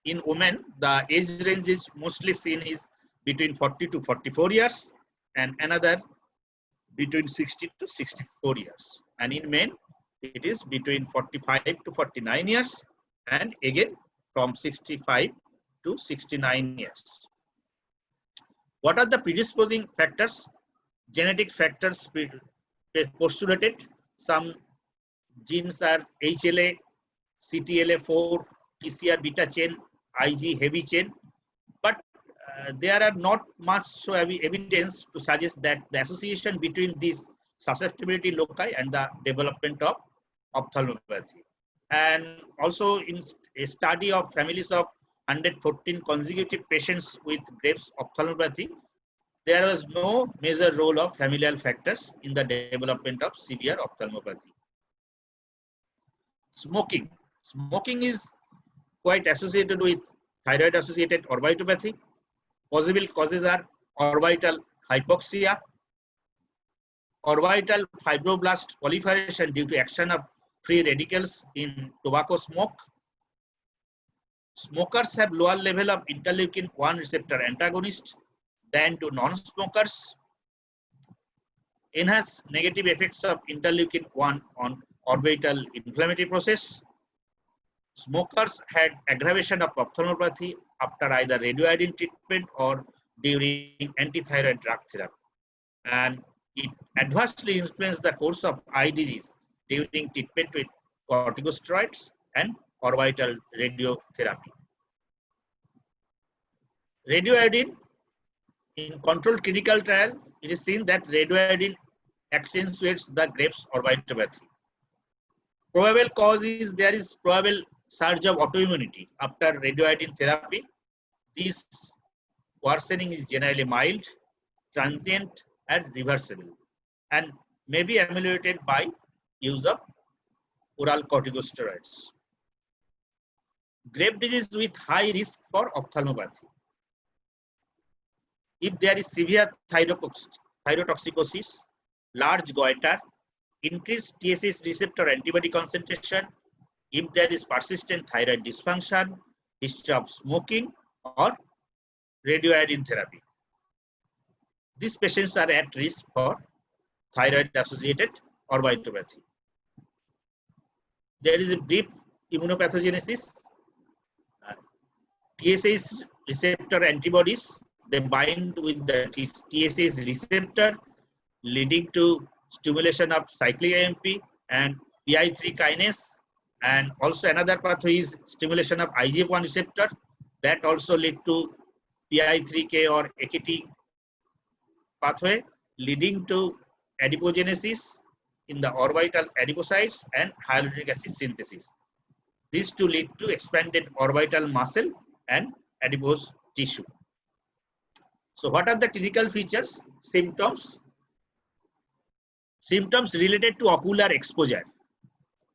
In women, the age range is mostly seen is between 40 to 44 years and another between 60 to 64 years. And in men, it is between 45 to 49 years and again from 65 to 69 years. What are the predisposing factors? Genetic factors postulated. Some genes are HLA, CTLA4, TCR beta chain, Ig heavy chain, but there are not much evidence to suggest that the association between these susceptibility loci and the development of ophthalmopathy. And also in a study of families of 114 consecutive patients with Graves' ophthalmopathy, there was no major role of familial factors in the development of severe ophthalmopathy. Smoking. Smoking is quite associated with thyroid associated orbitopathy. Possible causes are orbital hypoxia, orbital fibroblast proliferation due to action of free radicals in tobacco smoke. Smokers have lower level of interleukin-1 receptor antagonist than to non-smokers. Enhance negative effects of interleukin-1 on orbital inflammatory process. Smokers had aggravation of ophthalmopathy after either radioiodine treatment or during antithyroid drug therapy. And it adversely influenced the course of eye disease during treatment with corticosteroids and orbital radiotherapy. Radioiodine, in controlled clinical trial, it is seen that radioiodine accentuates the Graves' orbitopathy. Probable cause is there is probable surge of autoimmunity after radioiodine therapy. This worsening is generally mild, transient, and reversible, and may be ameliorated by use of oral corticosteroids. Graves' disease with high risk for ophthalmopathy. If there is severe thyrotoxicosis, large goiter, increased TSH receptor antibody concentration, if there is persistent thyroid dysfunction, history of smoking, or radioiodine therapy. These patients are at risk for thyroid-associated orbitopathy. There is a brief immunopathogenesis. TSH receptor antibodies, they bind with the TSH receptor, leading to stimulation of cyclic AMP and PI3 kinase, and also another pathway is stimulation of IGF-1 receptor that also lead to PI3K or AKT pathway, leading to adipogenesis in the orbital adipocytes and hyaluronic acid synthesis. These two lead to expanded orbital muscle and adipose tissue. So what are the clinical features? Symptoms. Symptoms related to ocular exposure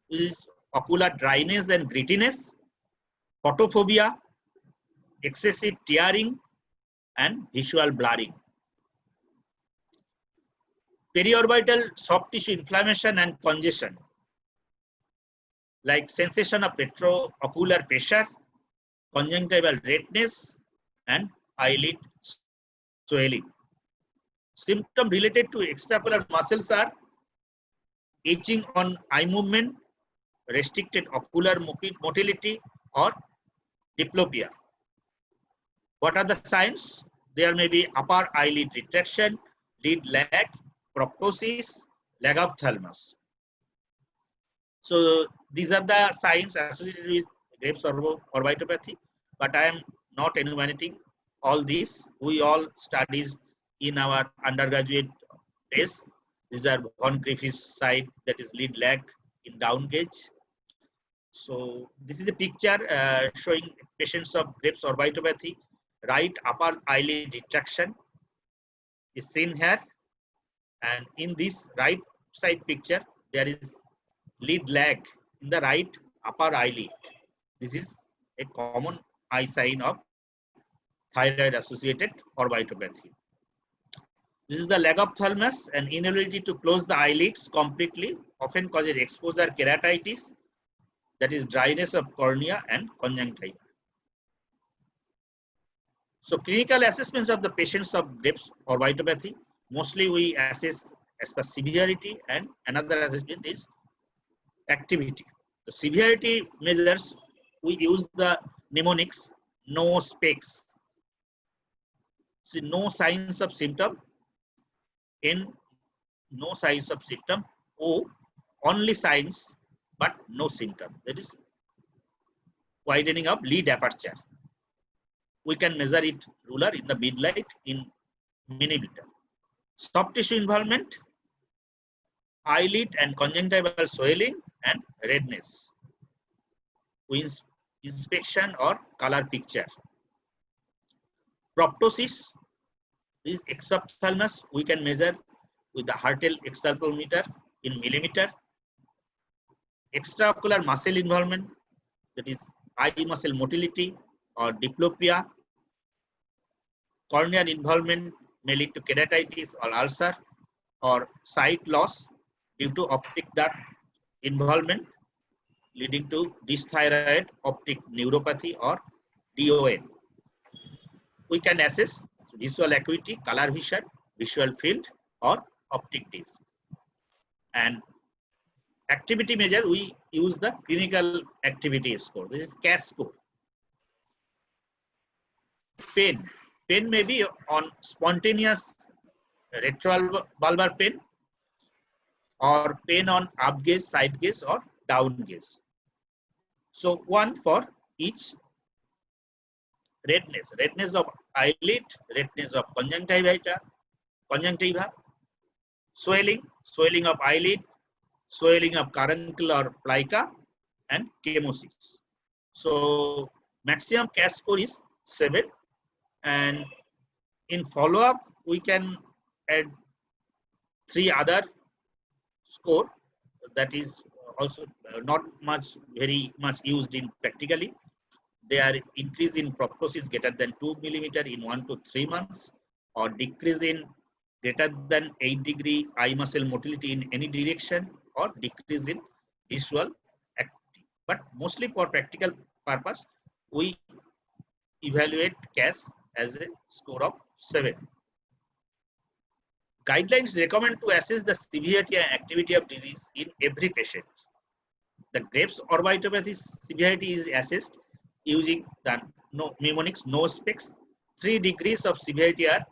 is ocular dryness and grittiness, photophobia, excessive tearing, and visual blurring. Periorbital soft tissue inflammation and congestion, like sensation of retroocular pressure, conjunctival redness, and eyelid swelling. Symptoms related to extraocular muscles are itching on eye movement, restricted ocular motility, or diplopia. What are the signs? There may be upper eyelid retraction, lid lag, proptosis, lag of thalamus. So these are the signs associated with Graves' orbitopathy, but I am not enumerating all these. We all studied in our undergraduate days. These are von Griffith's side, that is lid lag in down gauge. So this is a picture showing patients of Graves' orbitopathy. Right upper eyelid retraction is seen here, and in this right side picture there is lid lag in the right upper eyelid. This is a common eye sign of thyroid associated orbitopathy. This is the lag of thalamus, and inability to close the eyelids completely often causes exposure keratitis, that is dryness of cornea and conjunctiva. So clinical assessments of the patients of Graves' orbitopathy, mostly we assess as per severity, and another assessment is activity. The severity measures, we use the mnemonics no specs. So no signs of symptom, N no signs of symptom, O only signs but no symptom. That is widening of lid aperture. We can measure it ruler in the midlight in millimeter. Soft tissue involvement, eyelid and conjunctival swelling and redness. Inspection or color picture. Proptosis is exophthalmos. We can measure with the Hertel extrapolometer in millimeter. Extraocular muscle involvement, that is eye muscle motility or diplopia. Corneal involvement may lead to keratitis or ulcer, or sight loss due to optic duct involvement, leading to dysthyroid optic neuropathy or DON. We can assess visual acuity, color vision, visual field, or optic disc. And activity measure, we use the clinical activity score. This is CAS score. Pain. Pain may be on spontaneous retrobulbar pain, or pain on up gaze, side gaze, or down gaze. So one for each. Redness. Redness of eyelid, redness of conjunctiva, swelling, swelling of eyelid, swelling of caruncle or plica, and chemosis. So maximum CAS score is 7. And in follow-up, we can add 3 other score that is also not very much used in practically. They are increase in proptosis greater than 2 millimeter in 1 to 3 months, or decrease in greater than 8 degree eye muscle motility in any direction, or decrease in visual acuity. But mostly for practical purpose, we evaluate CAS as a score of 7. Guidelines recommend to assess the severity and activity of disease in every patient. The Graves' orbitopathy severity is assessed using the mnemonics no specs. 3 degrees of severity are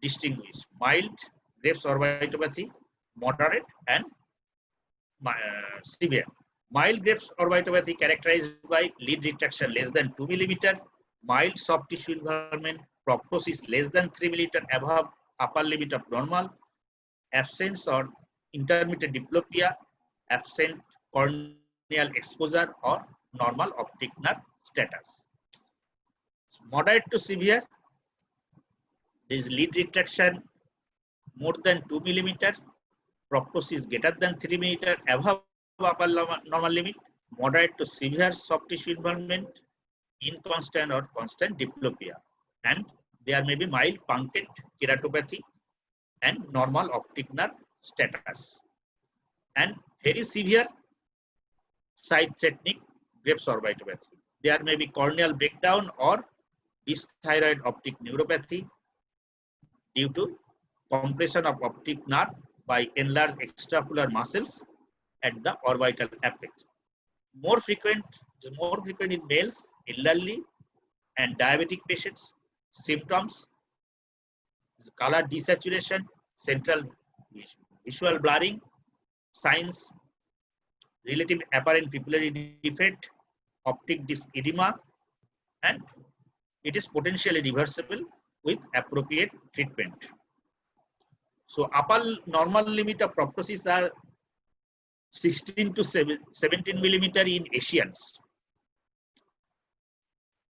distinguished: mild Graves' orbitopathy, moderate, and severe. Mild Graves' orbitopathy characterized by lid retraction less than 2 millimeter, mild soft tissue involvement, proptosis less than 3 millimeter above upper limit of normal, absence or intermittent diplopia, absent corneal exposure or normal optic nerve status. Moderate to severe, there is lid retraction more than 2 millimeter, proptosis greater than 3 millimeter above upper normal limit, moderate to severe soft tissue involvement, inconstant or constant diplopia, and there may be mild punctate keratopathy and normal optic nerve status, and very severe side-threatening Graves' orbitopathy. There may be corneal breakdown or dysthyroid optic neuropathy due to compression of optic nerve by enlarged extraocular muscles at the orbital apex. More frequent in males, elderly, and diabetic patients. Symptoms: color desaturation, central visual blurring, signs, relative apparent pupillary defect, optic disc edema, and it is potentially reversible with appropriate treatment. So upper normal limit of proptosis are 16 to 17 millimeter in Asians,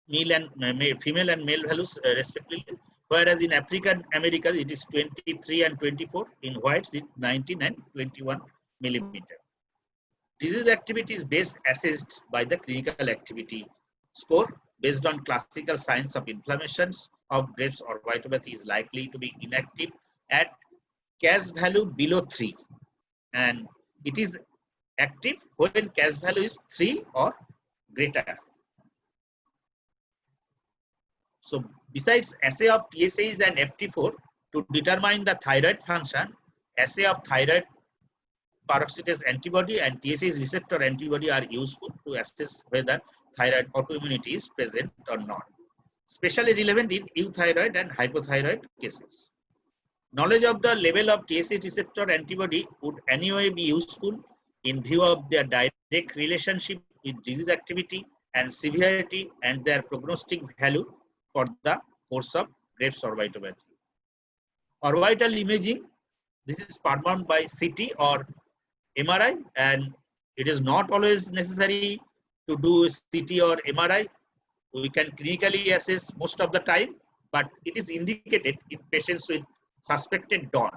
female and male values respectively, whereas in African America it is 23 and 24, in whites it 19 and 21 millimeter. Disease activity is best assessed by the clinical activity score based on classical signs of inflammations of Graves' orbitopathy is likely to be inactive at CAS value below 3, and it is active when CAS value is 3 or greater. So besides assay of TSH and FT4 to determine the thyroid function, assay of thyroid peroxidase antibody and TSH receptor antibody are useful to assess whether thyroid autoimmunity is present or not, especially relevant in euthyroid and hypothyroid cases. Knowledge of the level of TSH receptor antibody would anyway be useful in view of their direct relationship with disease activity and severity and their prognostic value for the course of Graves' orbitopathy. Orbital imaging, this is performed by CT or MRI, and it is not always necessary to do CT or MRI. We can clinically assess most of the time, but it is indicated in patients with suspected DON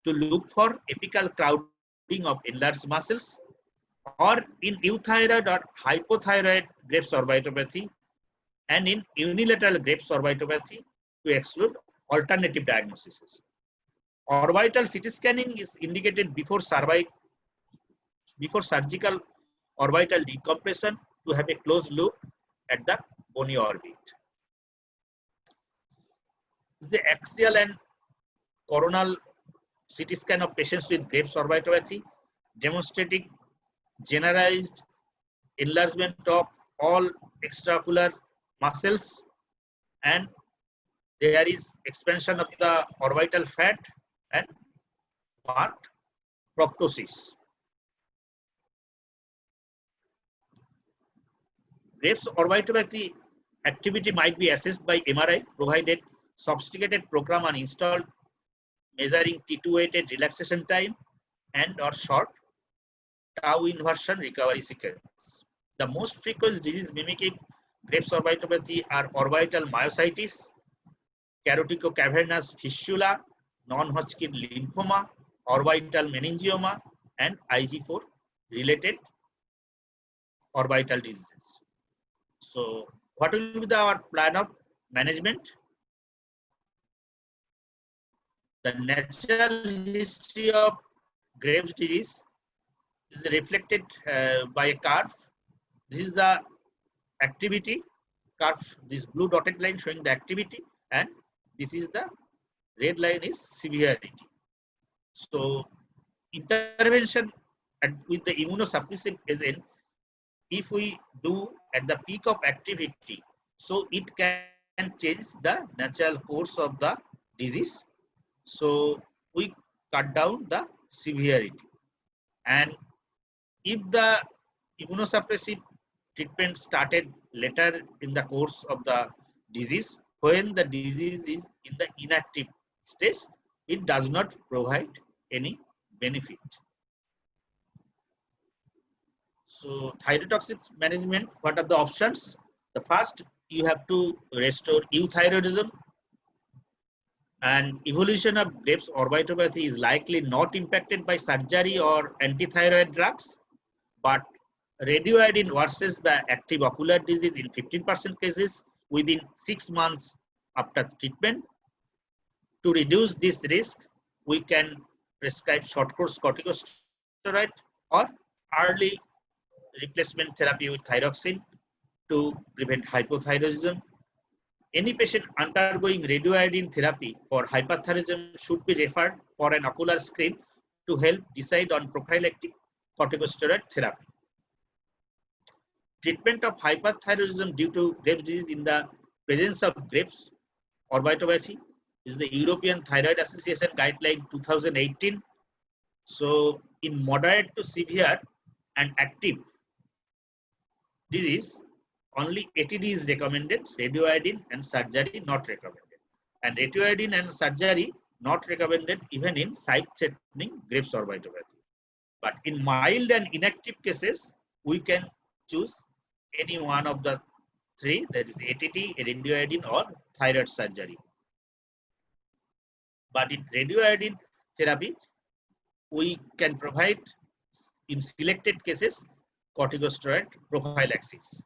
to look for apical crowding of enlarged muscles, or in euthyroid or hypothyroid Graves' orbitopathy, and in unilateral Graves' orbitopathy to exclude alternative diagnoses. Orbital CT scanning is indicated before surgical orbital decompression to have a close look at the bony orbit. The axial and coronal CT scan of patients with Graves' orbitopathy demonstrating generalized enlargement of all extraocular muscles, and there is expansion of the orbital fat and marked proptosis. Graves' orbitopathy activity might be assessed by MRI provided sophisticated program are installed measuring T2-weighted relaxation time and or short tau inversion recovery sequence. The most frequent disease mimicking Graves' orbitopathy are orbital myositis, caroticocavernous fistula, non-Hodgkin lymphoma, orbital meningioma, and IG4 related orbital diseases. So what will be our plan of management? The natural history of Graves' disease is reflected by a curve. This is the activity curve, this blue dotted line showing the activity, and this is the red line is severity. So intervention with the immunosuppressive agent, if we do at the peak of activity, so it can change the natural course of the disease. So we cut down the severity, and if the immunosuppressive treatment started later in the course of the disease, when the disease is in the inactive stage, it does not provide any benefit. So thyrotoxic management, what are the options? The first, you have to restore euthyroidism, and evolution of Graves' orbitopathy is likely not impacted by surgery or antithyroid drugs, but radioiodine worsens the active ocular disease in 15% cases within 6 months after treatment. To reduce this risk, we can prescribe short course corticosteroid or early replacement therapy with thyroxine to prevent hypothyroidism. Any patient undergoing radioiodine therapy for hyperthyroidism should be referred for an ocular screen to help decide on prophylactic corticosteroid therapy. Treatment of hyperthyroidism due to Graves' disease in the presence of Graves' orbitopathy is the European Thyroid Association guideline 2018. So in moderate to severe and active disease, only ATD is recommended, radioiodine and surgery not recommended. And radioiodine and surgery not recommended even in sight-threatening Graves' orbitopathy. But in mild and inactive cases, we can choose any one of the three, that is ATD, radioiodine or thyroid surgery. But in radioiodine therapy, we can provide in selected cases corticosteroid prophylaxis.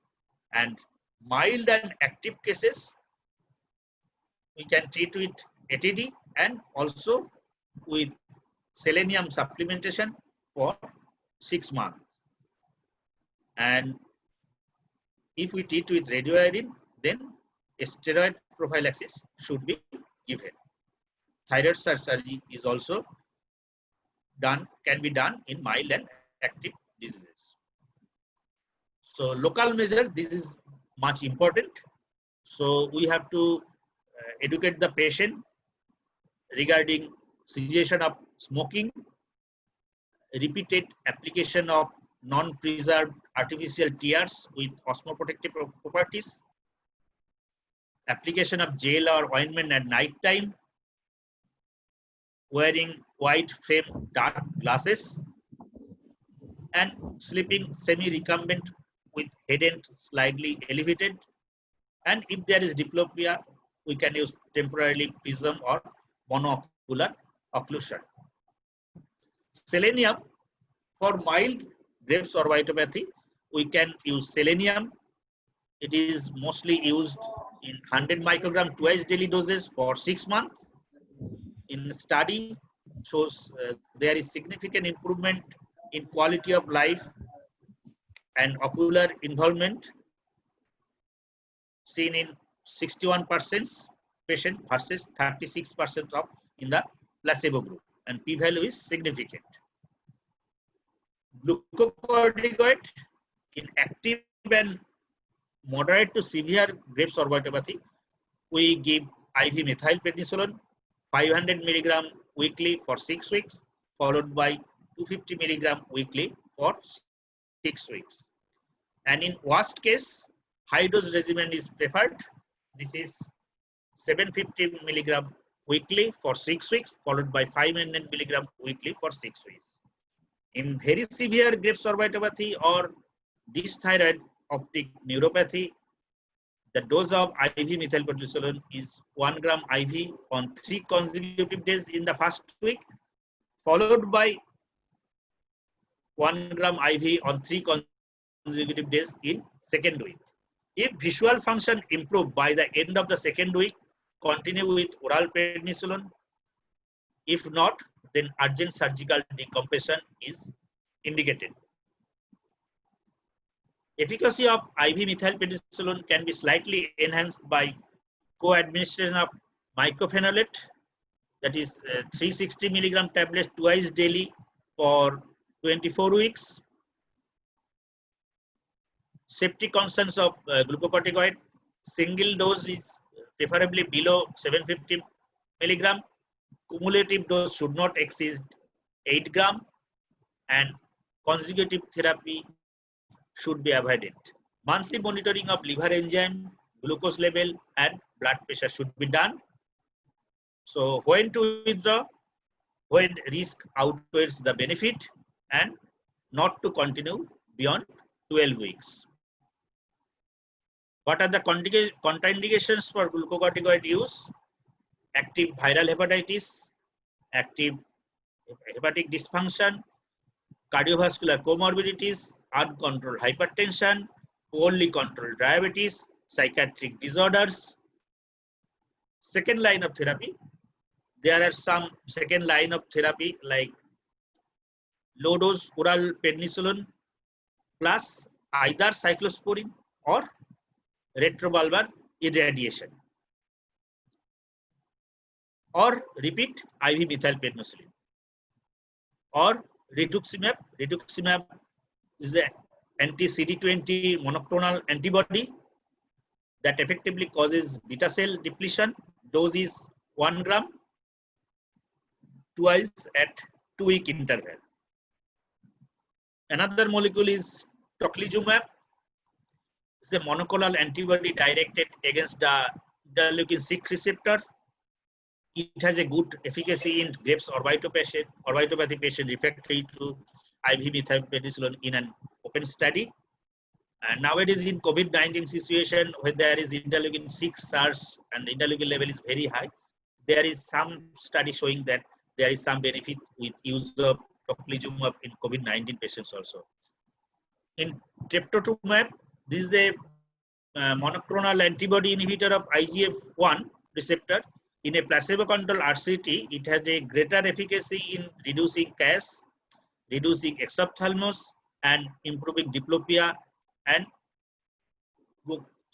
And mild and active cases, we can treat with ATD and also with selenium supplementation for 6 months. And if we treat with radioiodine, then a steroid prophylaxis should be given. Thyroid surgery is also done, can be done in mild and active diseases. So local measures, this is much important. So we have to educate the patient regarding cessation of smoking, repeated application of non-preserved artificial tears with osmoprotective properties, application of gel or ointment at night time, wearing wide frame dark glasses, and sleeping semi-recumbent with head end slightly elevated. And if there is diplopia, we can use temporarily prism or monocular occlusion. Selenium, for mild Graves' orbitopathy, we can use selenium. It is mostly used in 100 microgram twice daily doses for 6 months. In study shows there is significant improvement in quality of life and ocular involvement seen in 61% patient versus 36% of in the placebo group, and p-value is significant. Glucocorticoid in active and moderate to severe Graves' orbitopathy, we give IV methylprednisolone 500 milligram weekly for 6 weeks, followed by 250 milligram weekly for 6 weeks. And in worst case, high dose regimen is preferred. This is 750 milligram weekly for 6 weeks, followed by 500 milligram weekly for 6 weeks. In very severe Graves' orbitopathy or dysthyroid optic neuropathy, the dose of IV methylprednisolone is 1 gram IV on 3 consecutive days in the first week, followed by 1 gram IV on 3 consecutive days in second week. If visual function improved by the end of the second week, continue with oral prednisolone. If not, then urgent surgical decompression is indicated. Efficacy of IV methylprednisolone can be slightly enhanced by co-administration of mycophenolate, that is 360 milligram tablets twice daily for 24 weeks. Safety concerns of glucocorticoid, single dose is preferably below 750 milligram. Cumulative dose should not exceed 8 gram, and consecutive therapy should be avoided. Monthly monitoring of liver enzyme, glucose level, and blood pressure should be done. So when to withdraw, when risk outweighs the benefit, and not to continue beyond 12 weeks. What are the contraindications for glucocorticoid use? Active viral hepatitis, active hepatic dysfunction, cardiovascular comorbidities, uncontrolled hypertension, poorly controlled diabetes, psychiatric disorders. Second line of therapy, there are some second line of therapy like low dose oral prednisolone plus either cyclosporine or retrobulbar irradiation, or repeat IV methylprednisolone, or rituximab. Rituximab is the anti-CD20 monoclonal antibody that effectively causes beta cell depletion. Dose is 1 gram twice at 2-week interval. Another molecule is tocilizumab. It's a monoclonal antibody directed against the interleukin-6 receptor. It has a good efficacy in Graves' orbitopathy patient refractory to IV methylprednisolone in an open study. And nowadays in COVID-19 situation, when there is interleukin-6 surge and the interleukin level is very high, there is some study showing that there is some benefit with use of tocilizumab in COVID-19 patients also. In treptotumab, this is a monoclonal antibody inhibitor of IGF-1 receptor. In a placebo-controlled RCT, it has a greater efficacy in reducing CAS, reducing exophthalmos, and improving diplopia and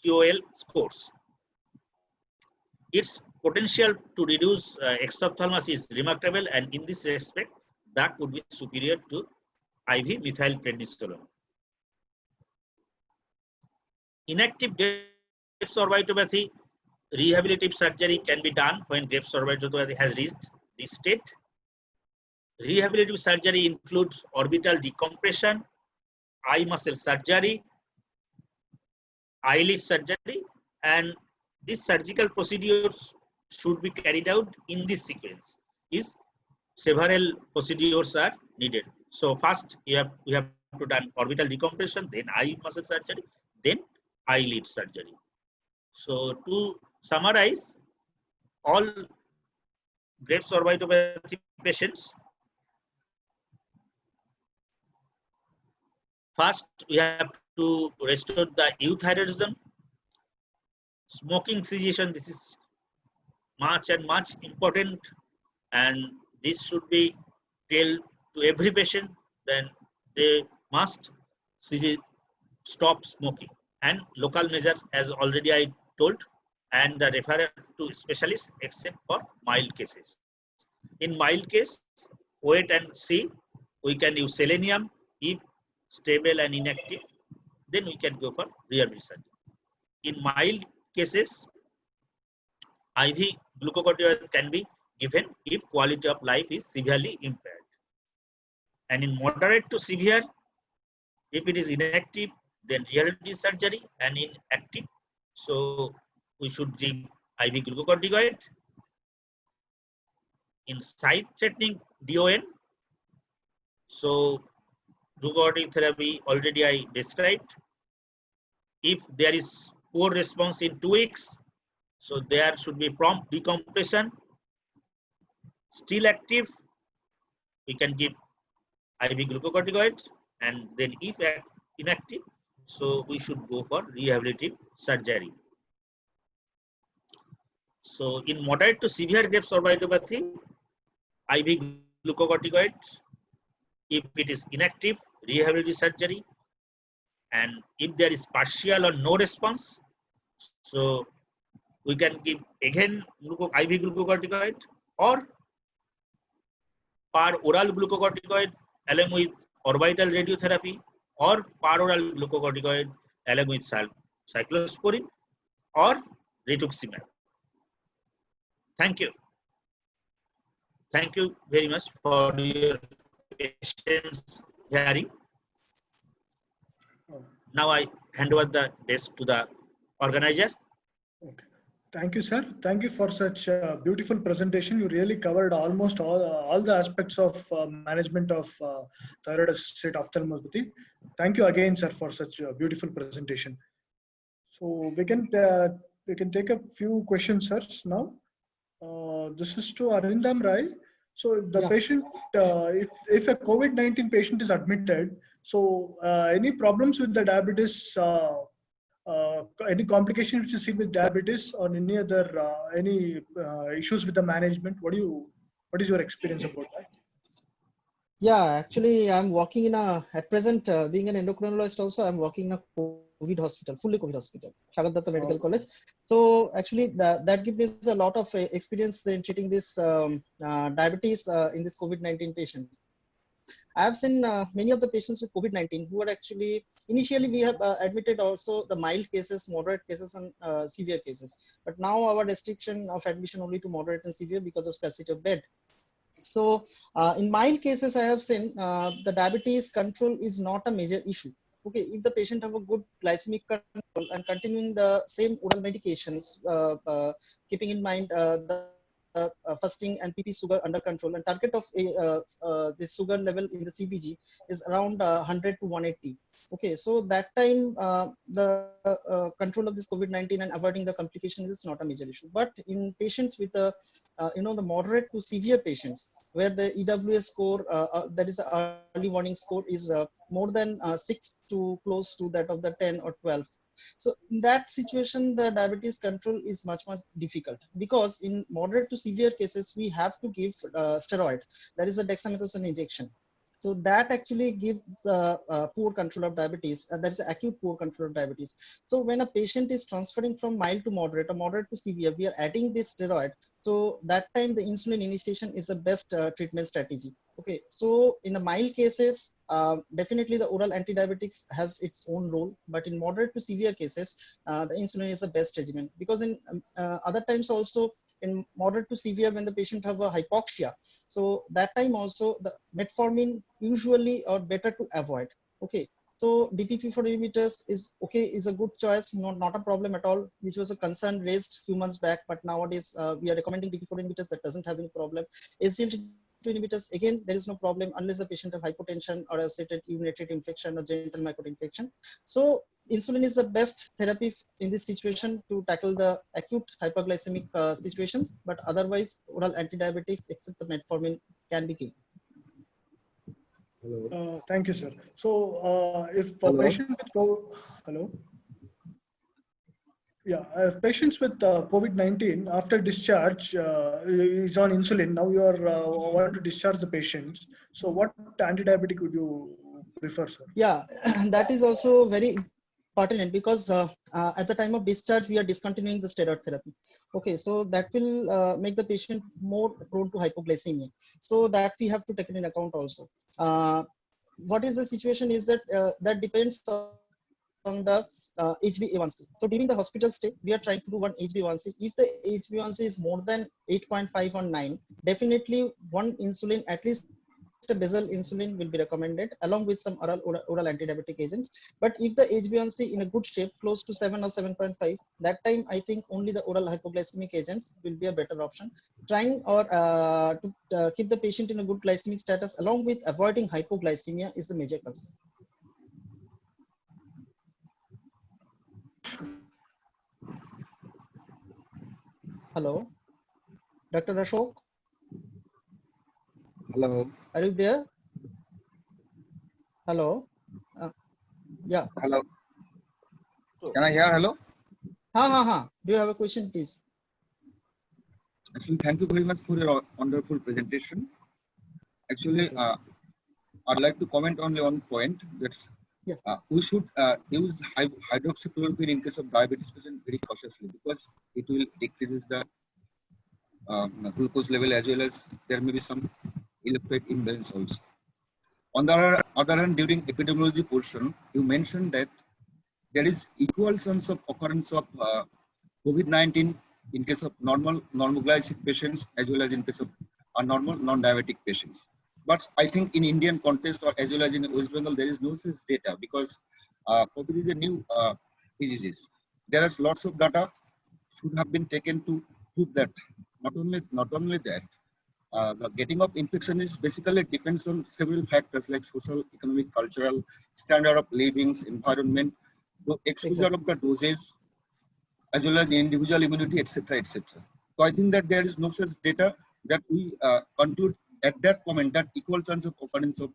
QOL scores. Its potential to reduce exophthalmos is remarkable, and in this respect, that would be superior to IV methylprednisolone. Inactive Graves' orbitopathy, rehabilitative surgery can be done when Graves' orbitopathy has reached this state. Rehabilitative surgery includes orbital decompression, eye muscle surgery, eyelid surgery, and these surgical procedures should be carried out in this sequence. Several procedures are needed. So first we have to do orbital decompression, then eye muscle surgery, then eyelid surgery. So to summarize, all Graves' orbitopathy patients, first we have to restore the euthyroidism. Smoking cessation, this is much important, and this should be told to every patient. Then they must stop smoking, and local measure as already I told, and the referral to specialists except for mild cases. In mild case, wait and see. We can use selenium. If stable and inactive, then we can go for rehabilitation. In mild cases, IV glucocorticoid can be given if quality of life is severely impaired. And in moderate to severe, if it is inactive, then rehabilitative surgery, and in active, so we should give IV glucocorticoid. In sight-threatening DON, so glucocorticoid therapy already I described. If there is poor response in 2 weeks, so there should be prompt decompression. Still active, we can give IV glucocorticoid, and then if inactive, so we should go for rehabilitative surgery. So in moderate to severe Graves' orbitopathy, IV glucocorticoid. If it is inactive, rehabilitative surgery. And if there is partial or no response, so we can give again IV glucocorticoid or par-oral glucocorticoid along with orbital radiotherapy, or par-oral glucocorticoid along with cyclosporine or rituximab. Thank you. Thank you very much for your patience hearing. Now I hand over the desk to the organizer. Okay. Thank you, sir. Thank you for such a beautiful presentation. You really covered almost all the aspects of management of thyroid associated ophthalmopathy. Thank you again, sir, for such a beautiful presentation. So we can take a few questions, sir, now. This is to Arindam Rai. So if the Yeah. patient, if a COVID-19 patient is admitted, so any problems with the diabetes, any complication which is seen with diabetes or any other issues with the management? What is your experience about that? Yeah, actually, I'm working in at present, being an endocrinologist also, I'm working in a COVID hospital, fully COVID hospital, Sagar Datta Medical College. So actually that gives me a lot of experience in treating this diabetes in this COVID-19 patients. I have seen many of the patients with COVID-19 who are actually, initially we have admitted also the mild cases, moderate cases and severe cases. But now our restriction of admission only to moderate and severe because of scarcity of bed. So in mild cases, I have seen the diabetes control is not a major issue. Okay, if the patient have a good glycemic control and continuing the same oral medications, keeping in mind the fasting and PP sugar under control, and target of the sugar level in the CBG is around 100 to 180. Okay, so that time the control of this COVID-19 and avoiding the complications is not a major issue. But in patients with the the moderate to severe patients, where the EWS score, that is the early warning score, is more than 6 to close to that of the 10 or 12. So in that situation, the diabetes control is much difficult, because in moderate to severe cases, we have to give steroid, that is a dexamethasone injection. So that actually gives poor control of diabetes, and that is acute poor control of diabetes. So when a patient is transferring from mild to moderate or moderate to severe, we are adding this steroid. So that time the insulin initiation is the best treatment strategy. Okay, so in the mild cases, definitely the oral antidiabetics has its own role, but in moderate to severe cases, the insulin is the best regimen, because in other times also, in moderate to severe, when the patient have a hypoxia, so that time also the metformin usually are better to avoid. Okay, so DPP-4 inhibitors is a good choice, not a problem at all, which was a concern raised few months back, but nowadays we are recommending DPP-4 inhibitors that doesn't have any problem. SGLT2 inhibitors, again, there is no problem unless the patient have hypotension or associated urinary infection or genital mycot infection. So insulin is the best therapy in this situation to tackle the acute hyperglycemic situations, but otherwise oral antidiabetics except the metformin can be given. Thank you, sir. So if a Hello. patient with hello. Yeah, if patients with COVID-19 after discharge is on insulin, now you are want to discharge the patients. So what antidiabetic would you prefer, sir? Yeah, that is also very pertinent, because at the time of discharge, we are discontinuing the steroid therapy. Okay, so that will make the patient more prone to hypoglycemia. So that we have to take it in account also. What is the situation is that that depends on the HbA1c. So during the hospital stay, we are trying to do one HbA1c. If the HbA1c is more than 8.5 or 9, definitely one insulin, at least a basal insulin, will be recommended along with some oral antidiabetic agents. But if the HbA1c in a good shape, close to 7 or 7.5, that time I think only the oral hypoglycemic agents will be a better option. Trying or to keep the patient in a good glycemic status along with avoiding hypoglycemia is the major concern. Hello, Dr. Ashok. Hello. Are you there? Hello. Yeah. Hello. Can I hear hello? Do you have a question, please? Actually, thank you very much for your wonderful presentation. Actually, I'd like to comment only on point that we should use hydroxychloroquine in case of diabetes patient very cautiously, because it will decreases the glucose level, as well as there may be some electrolyte imbalance also. On the other hand, during epidemiology portion, you mentioned that there is equal chance of occurrence of COVID-19 in case of normoglycic patients as well as in case of normal non-diabetic patients. But I think in Indian context, or as well as in West Bengal, there is no such data, because COVID is a new disease. There is lots of data should have been taken to prove that not only that, the getting of infection is basically depends on several factors like social, economic, cultural, standard of living, environment, the exposure of the doses, as well as individual immunity, etc., etc. So I think that there is no such data that we conclude at that moment that equal chance of occurrence of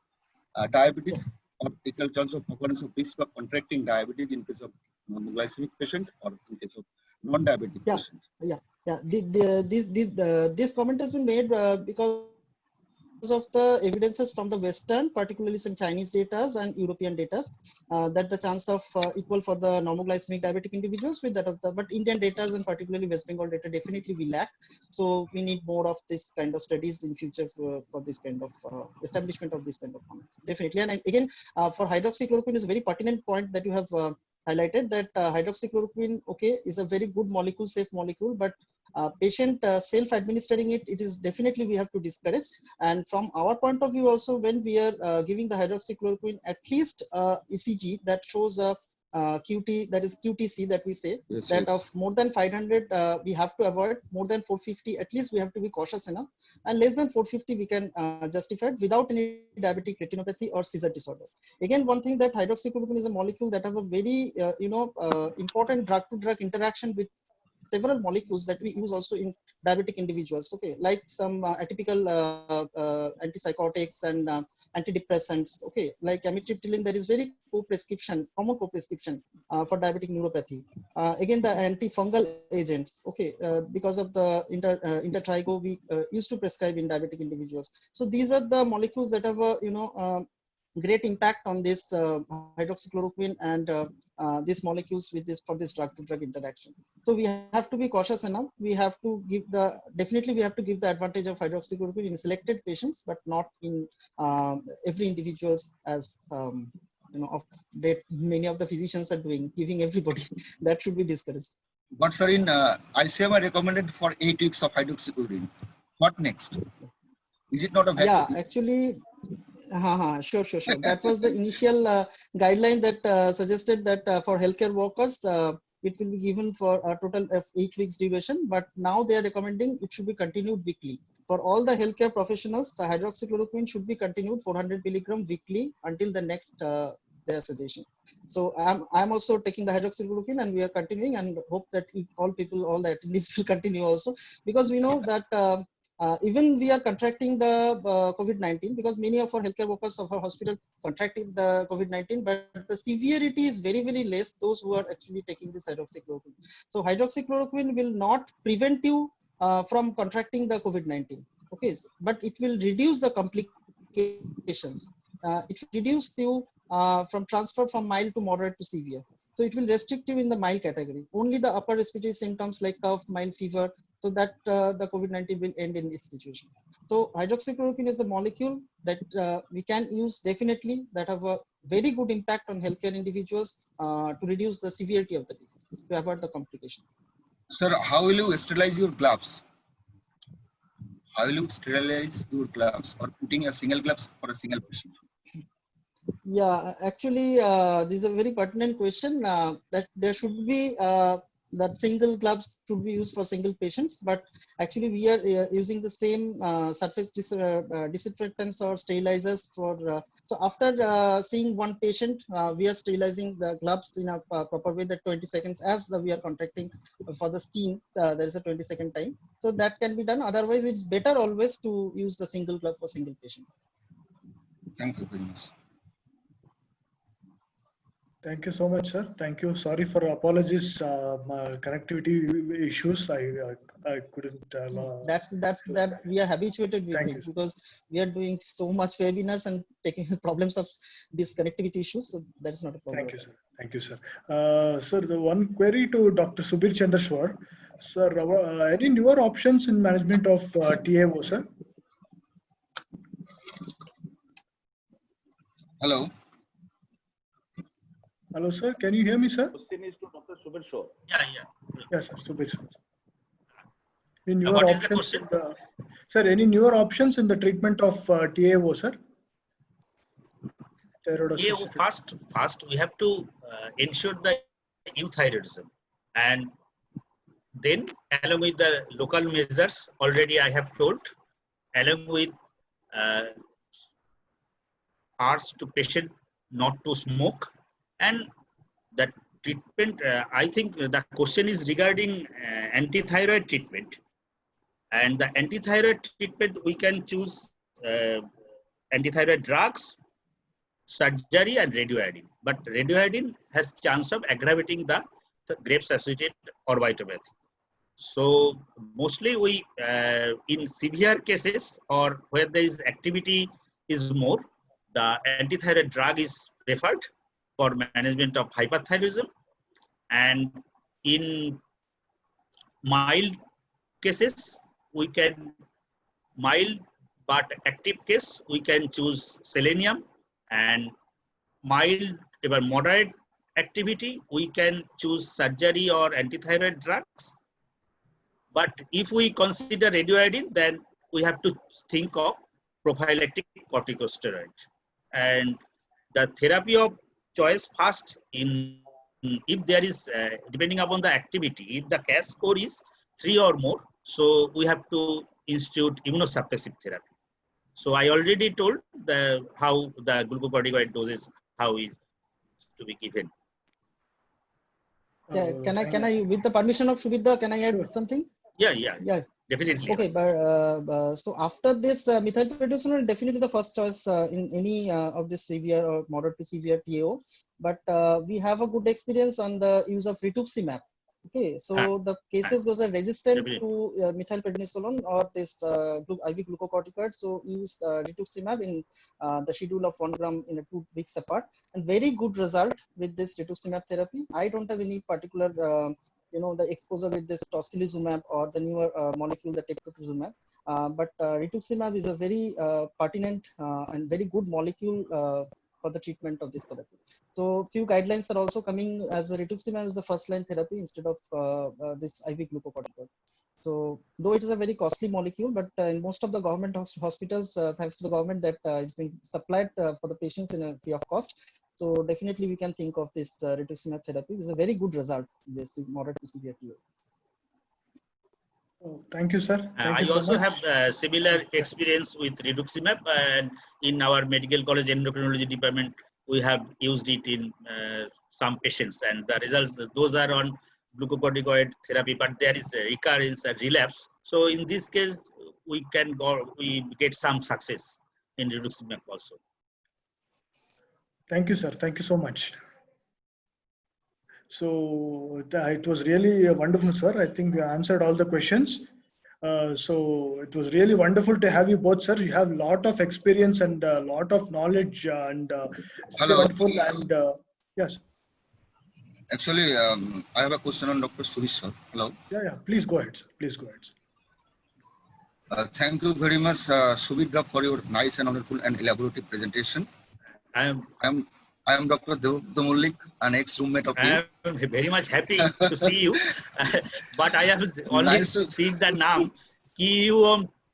diabetes or equal chance of occurrence of risk of contracting diabetes in case of normoglycemic patient or in case of non-diabetic Yeah. patient. This comment has been made because of the evidences from the Western, particularly some Chinese data and European data, that the chance of equal for the normoglycemic diabetic individuals with that of the, but Indian data and particularly West Bengal data definitely we lack. So we need more of this kind of studies in future for this kind of establishment of this kind of comments. Definitely. And again, for hydroxychloroquine is a very pertinent point that you have highlighted, that hydroxychloroquine, okay, is a very good molecule, safe molecule, but patient self-administering it, it is definitely we have to discourage. And from our point of view also, when we are giving the hydroxychloroquine, at least ECG that shows a QT, that is QTC that we say, Yes, that yes. of more than 500 we have to avoid, more than 450 at least we have to be cautious enough, and less than 450 we can justify it without any diabetic retinopathy or seizure disorders. Again, one thing that hydroxychloroquine is a molecule that have a very important drug-to-drug interaction with several molecules that we use also in diabetic individuals, okay, like some atypical antipsychotics and antidepressants, okay, like amitriptyline, there is very common co-prescription for diabetic neuropathy. Again, the antifungal agents, okay, because of the intertrigo we used to prescribe in diabetic individuals. So these are the molecules that have a great impact on this hydroxychloroquine and these molecules with this for this drug-to-drug interaction. So we have to be cautious enough. We have to give definitely we have to give the advantage of hydroxychloroquine in selected patients, but not in every individuals as of that many of the physicians are giving everybody. That should be discouraged. But sir, in ICMR recommended for 8 weeks of hydroxychloroquine. What next? Is it not a vaccine? Yeah, actually. Sure. That was the initial guideline that suggested that for healthcare workers, it will be given for a total of 8 weeks duration. But now they are recommending it should be continued weekly. For all the healthcare professionals, the hydroxychloroquine should be continued 400 milligram weekly until the next their suggestion. So I'm also taking the hydroxychloroquine, and we are continuing, and hope that all the attendees will continue also, because we know that. Even we are contracting the COVID-19, because many of our healthcare workers of our hospital contracting the COVID-19, but the severity is very, very less, those who are actually taking this hydroxychloroquine. So hydroxychloroquine will not prevent you from contracting the COVID-19, okay, but it will reduce the complications. It will reduce you from transfer from mild to moderate to severe. So it will restrict you in the mild category. Only the upper respiratory symptoms like cough, mild fever, so that the COVID-19 will end in this situation. So hydroxychloroquine is a molecule that we can use definitely, that have a very good impact on healthcare individuals to reduce the severity of the disease, to avoid the complications. Sir, how will you sterilize your gloves? How will you sterilize your gloves, or putting a single gloves for a single patient? Yeah, actually, this is a very pertinent question, that there should be that single gloves should be used for single patients, but actually we are using the same surface disinfectants or sterilizers for, so after seeing one patient, we are sterilizing the gloves in a proper way, that 20 seconds as we are contracting for the skin, there is a 20-second time. So that can be done. Otherwise, it's better always to use the single glove for single patient. Thank you very much. Thank you so much, sir. Thank you. Sorry for apologies, connectivity issues. I couldn't. That we are habituated with it, because we are doing so much webinars and taking problems of these connectivity issues. So that's not a problem. Thank you, sir. Thank you, sir. Sir, the one query to Dr. Subir Chandrashwar. Sir, any newer options in management of TAO, sir? Hello. Hello, sir. Can you hear me, sir? Question is to Dr. Subir Shore. Yeah. Yes, sir. Subir, sir. Any newer What is the options question? sir, any newer options in the treatment of TAO, sir? First we have to ensure the euthyroidism, and then along with the local measures already I have told, along with urge to patient not to smoke, and that treatment, I think the question is regarding anti-thyroid treatment. And the anti-thyroid treatment, we can choose anti-thyroid drugs, surgery, and radioiodine. But radioiodine has chance of aggravating the Graves-associated orbitopathy. So mostly we, in severe cases or where there is activity is more, the anti-thyroid drug is preferred for management of hyperthyroidism. And in mild cases, we can, mild but active case, we can choose selenium, and mild or moderate activity, we can choose surgery or anti-thyroid drugs. But if we consider radioiodine, then we have to think of prophylactic corticosteroid. And the therapy of choice first, in if there is, depending upon the activity, if the CAS score is 3 or more, so we have to institute immunosuppressive therapy. So I already told how the glucocorticoid doses, how is to be given. Yeah, can I, with the permission of Shubidha, can I add something? Yeah, definitely. Okay, but so after this, methylprednisolone definitely the first choice in any of this severe or moderate to severe TAO. But we have a good experience on the use of rituximab. Okay, so the cases those are resistant to methylprednisolone or this IV glucocorticoid, so use rituximab in the schedule of 1 gram in 2 weeks apart, and very good result with this rituximab therapy. I don't have any particular the exposure with this tocilizumab or the newer molecule, the teprotumumab. But rituximab is a very pertinent and very good molecule for the treatment of this therapy. So few guidelines are also coming as rituximab is the first line therapy instead of this IV glucocorticoid. So though it is a very costly molecule, but in most of the government hospitals, thanks to the government, that it's been supplied for the patients in a free of cost. So definitely we can think of this rituximab therapy is a very good result in this moderate to severe TAO. Oh, thank you, sir. I also have similar experience with rituximab, and in our medical college endocrinology department, we have used it in some patients, and the results, those are on glucocorticoid therapy, but there is a recurrence and relapse. So in this case, we get some success in rituximab also. Thank you, sir. Thank you so much. So it was really wonderful, sir. I think you answered all the questions. So it was really wonderful to have you both, sir. You have a lot of experience and a lot of knowledge, and it's really wonderful. And yes. Actually, I have a question on Dr. Suresh, sir. Hello. Yeah. Please go ahead, sir. Please go ahead, sir. Thank you very much, Shubidha, for your nice and wonderful and elaborative presentation. I am Dr. Devbrata Mollik, an ex-roommate of you. I am very much happy to see you, but I have only seen the name.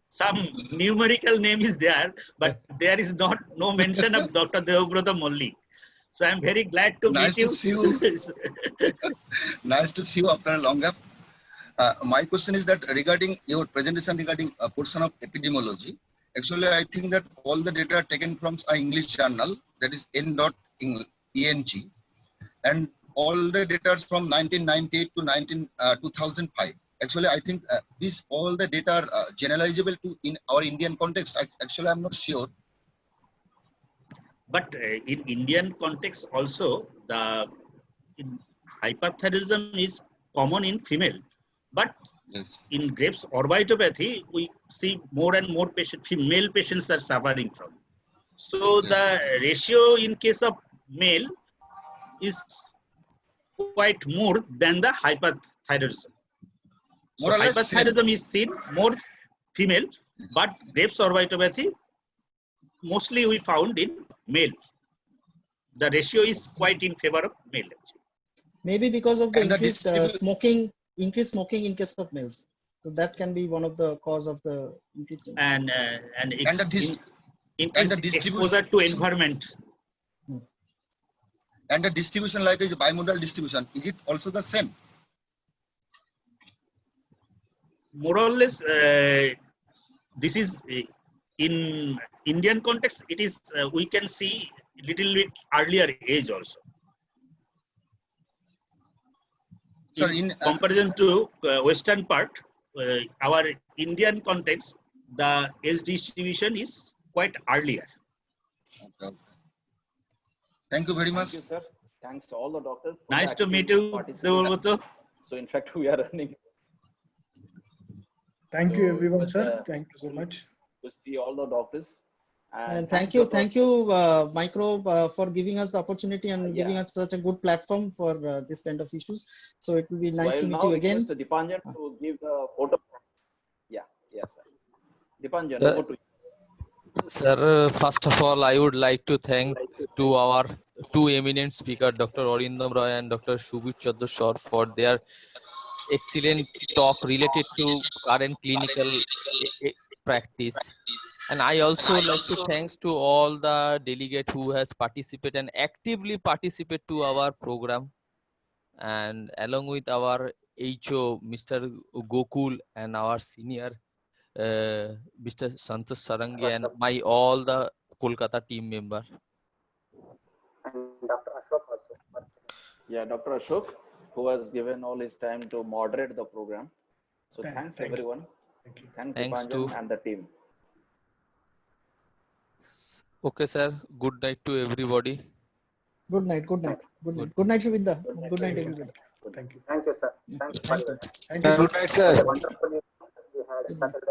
Some numerical name is there, but there is no mention of Dr. Devbrata Mollik. So I am very glad to meet you. Nice to see you. Nice to see you after a long gap. My question is that regarding your presentation regarding a portion of epidemiology, actually I think that all the data are taken from an English journal, that is N.ENG, and all the data is from 1998 to 2005. Actually, I think all the data are generalizable to in our Indian context. Actually, I'm not sure. But in Indian context also, hyperthyroidism is common in female. But yes, in Graves' orbitopathy, we see more and more female patients are suffering from. So yes, the ratio in case of male is quite more than the hyperthyroidism. So hyperthyroidism is seen more female, but Graves' orbitopathy mostly we found in male. The ratio is quite in favor of male. Actually. Maybe because of the increased smoking in case of males. So that can be one of the cause of the increased. And increased exposure to environment. And the distribution, like a bimodal distribution, is it also the same? more or less, this is in Indian context, it is, we can see little bit earlier age also. Sir, In in comparison to Western part, our Indian context, the age distribution is quite earlier. okay, okay. Thank you very much. Thank you, sir. Thanks to all the doctors. for Nice the to meet active you, participation. Devarbrata. So in fact, we are running Thank you, So, everyone, with, sir. Thank you so much. to see all the doctors. And thanks, thank you, Micro, for giving us the opportunity and giving Yeah. us such a good platform for this kind of issues. So it will be So nice I to will meet now you again. request Dipanjan to give the photo. Yeah, yes, sir. Dipanjan, Sir, over to you. Sir, first of all, I would like to thank to our two eminent speakers, Dr. Arindam Roy and Dr. Shubhit Chandra for their excellent talk related to current clinical practice. And I also like to thanks to all the delegate who has participated and actively participate to our program, and along with our HO, Mr. Gokul, and our senior Mr. Santosh Sarangi, and my all the Kolkata team member. And Dr. Ashok also. Yeah, Dr. Ashok, who has given all his time to moderate the program. So thanks Thank you. everyone. Thank you. Thanks Thanks Dipanjan to- and the team. Okay, sir. Good night to everybody. Good night. Good night. Good night. Good night, Shubinda. Good night. Good night, Thank you. everybody. Thank you. Thank you, sir. Yeah. Thank you. Thank you. Thank you, sir. Wonderfully, we had Good such night. a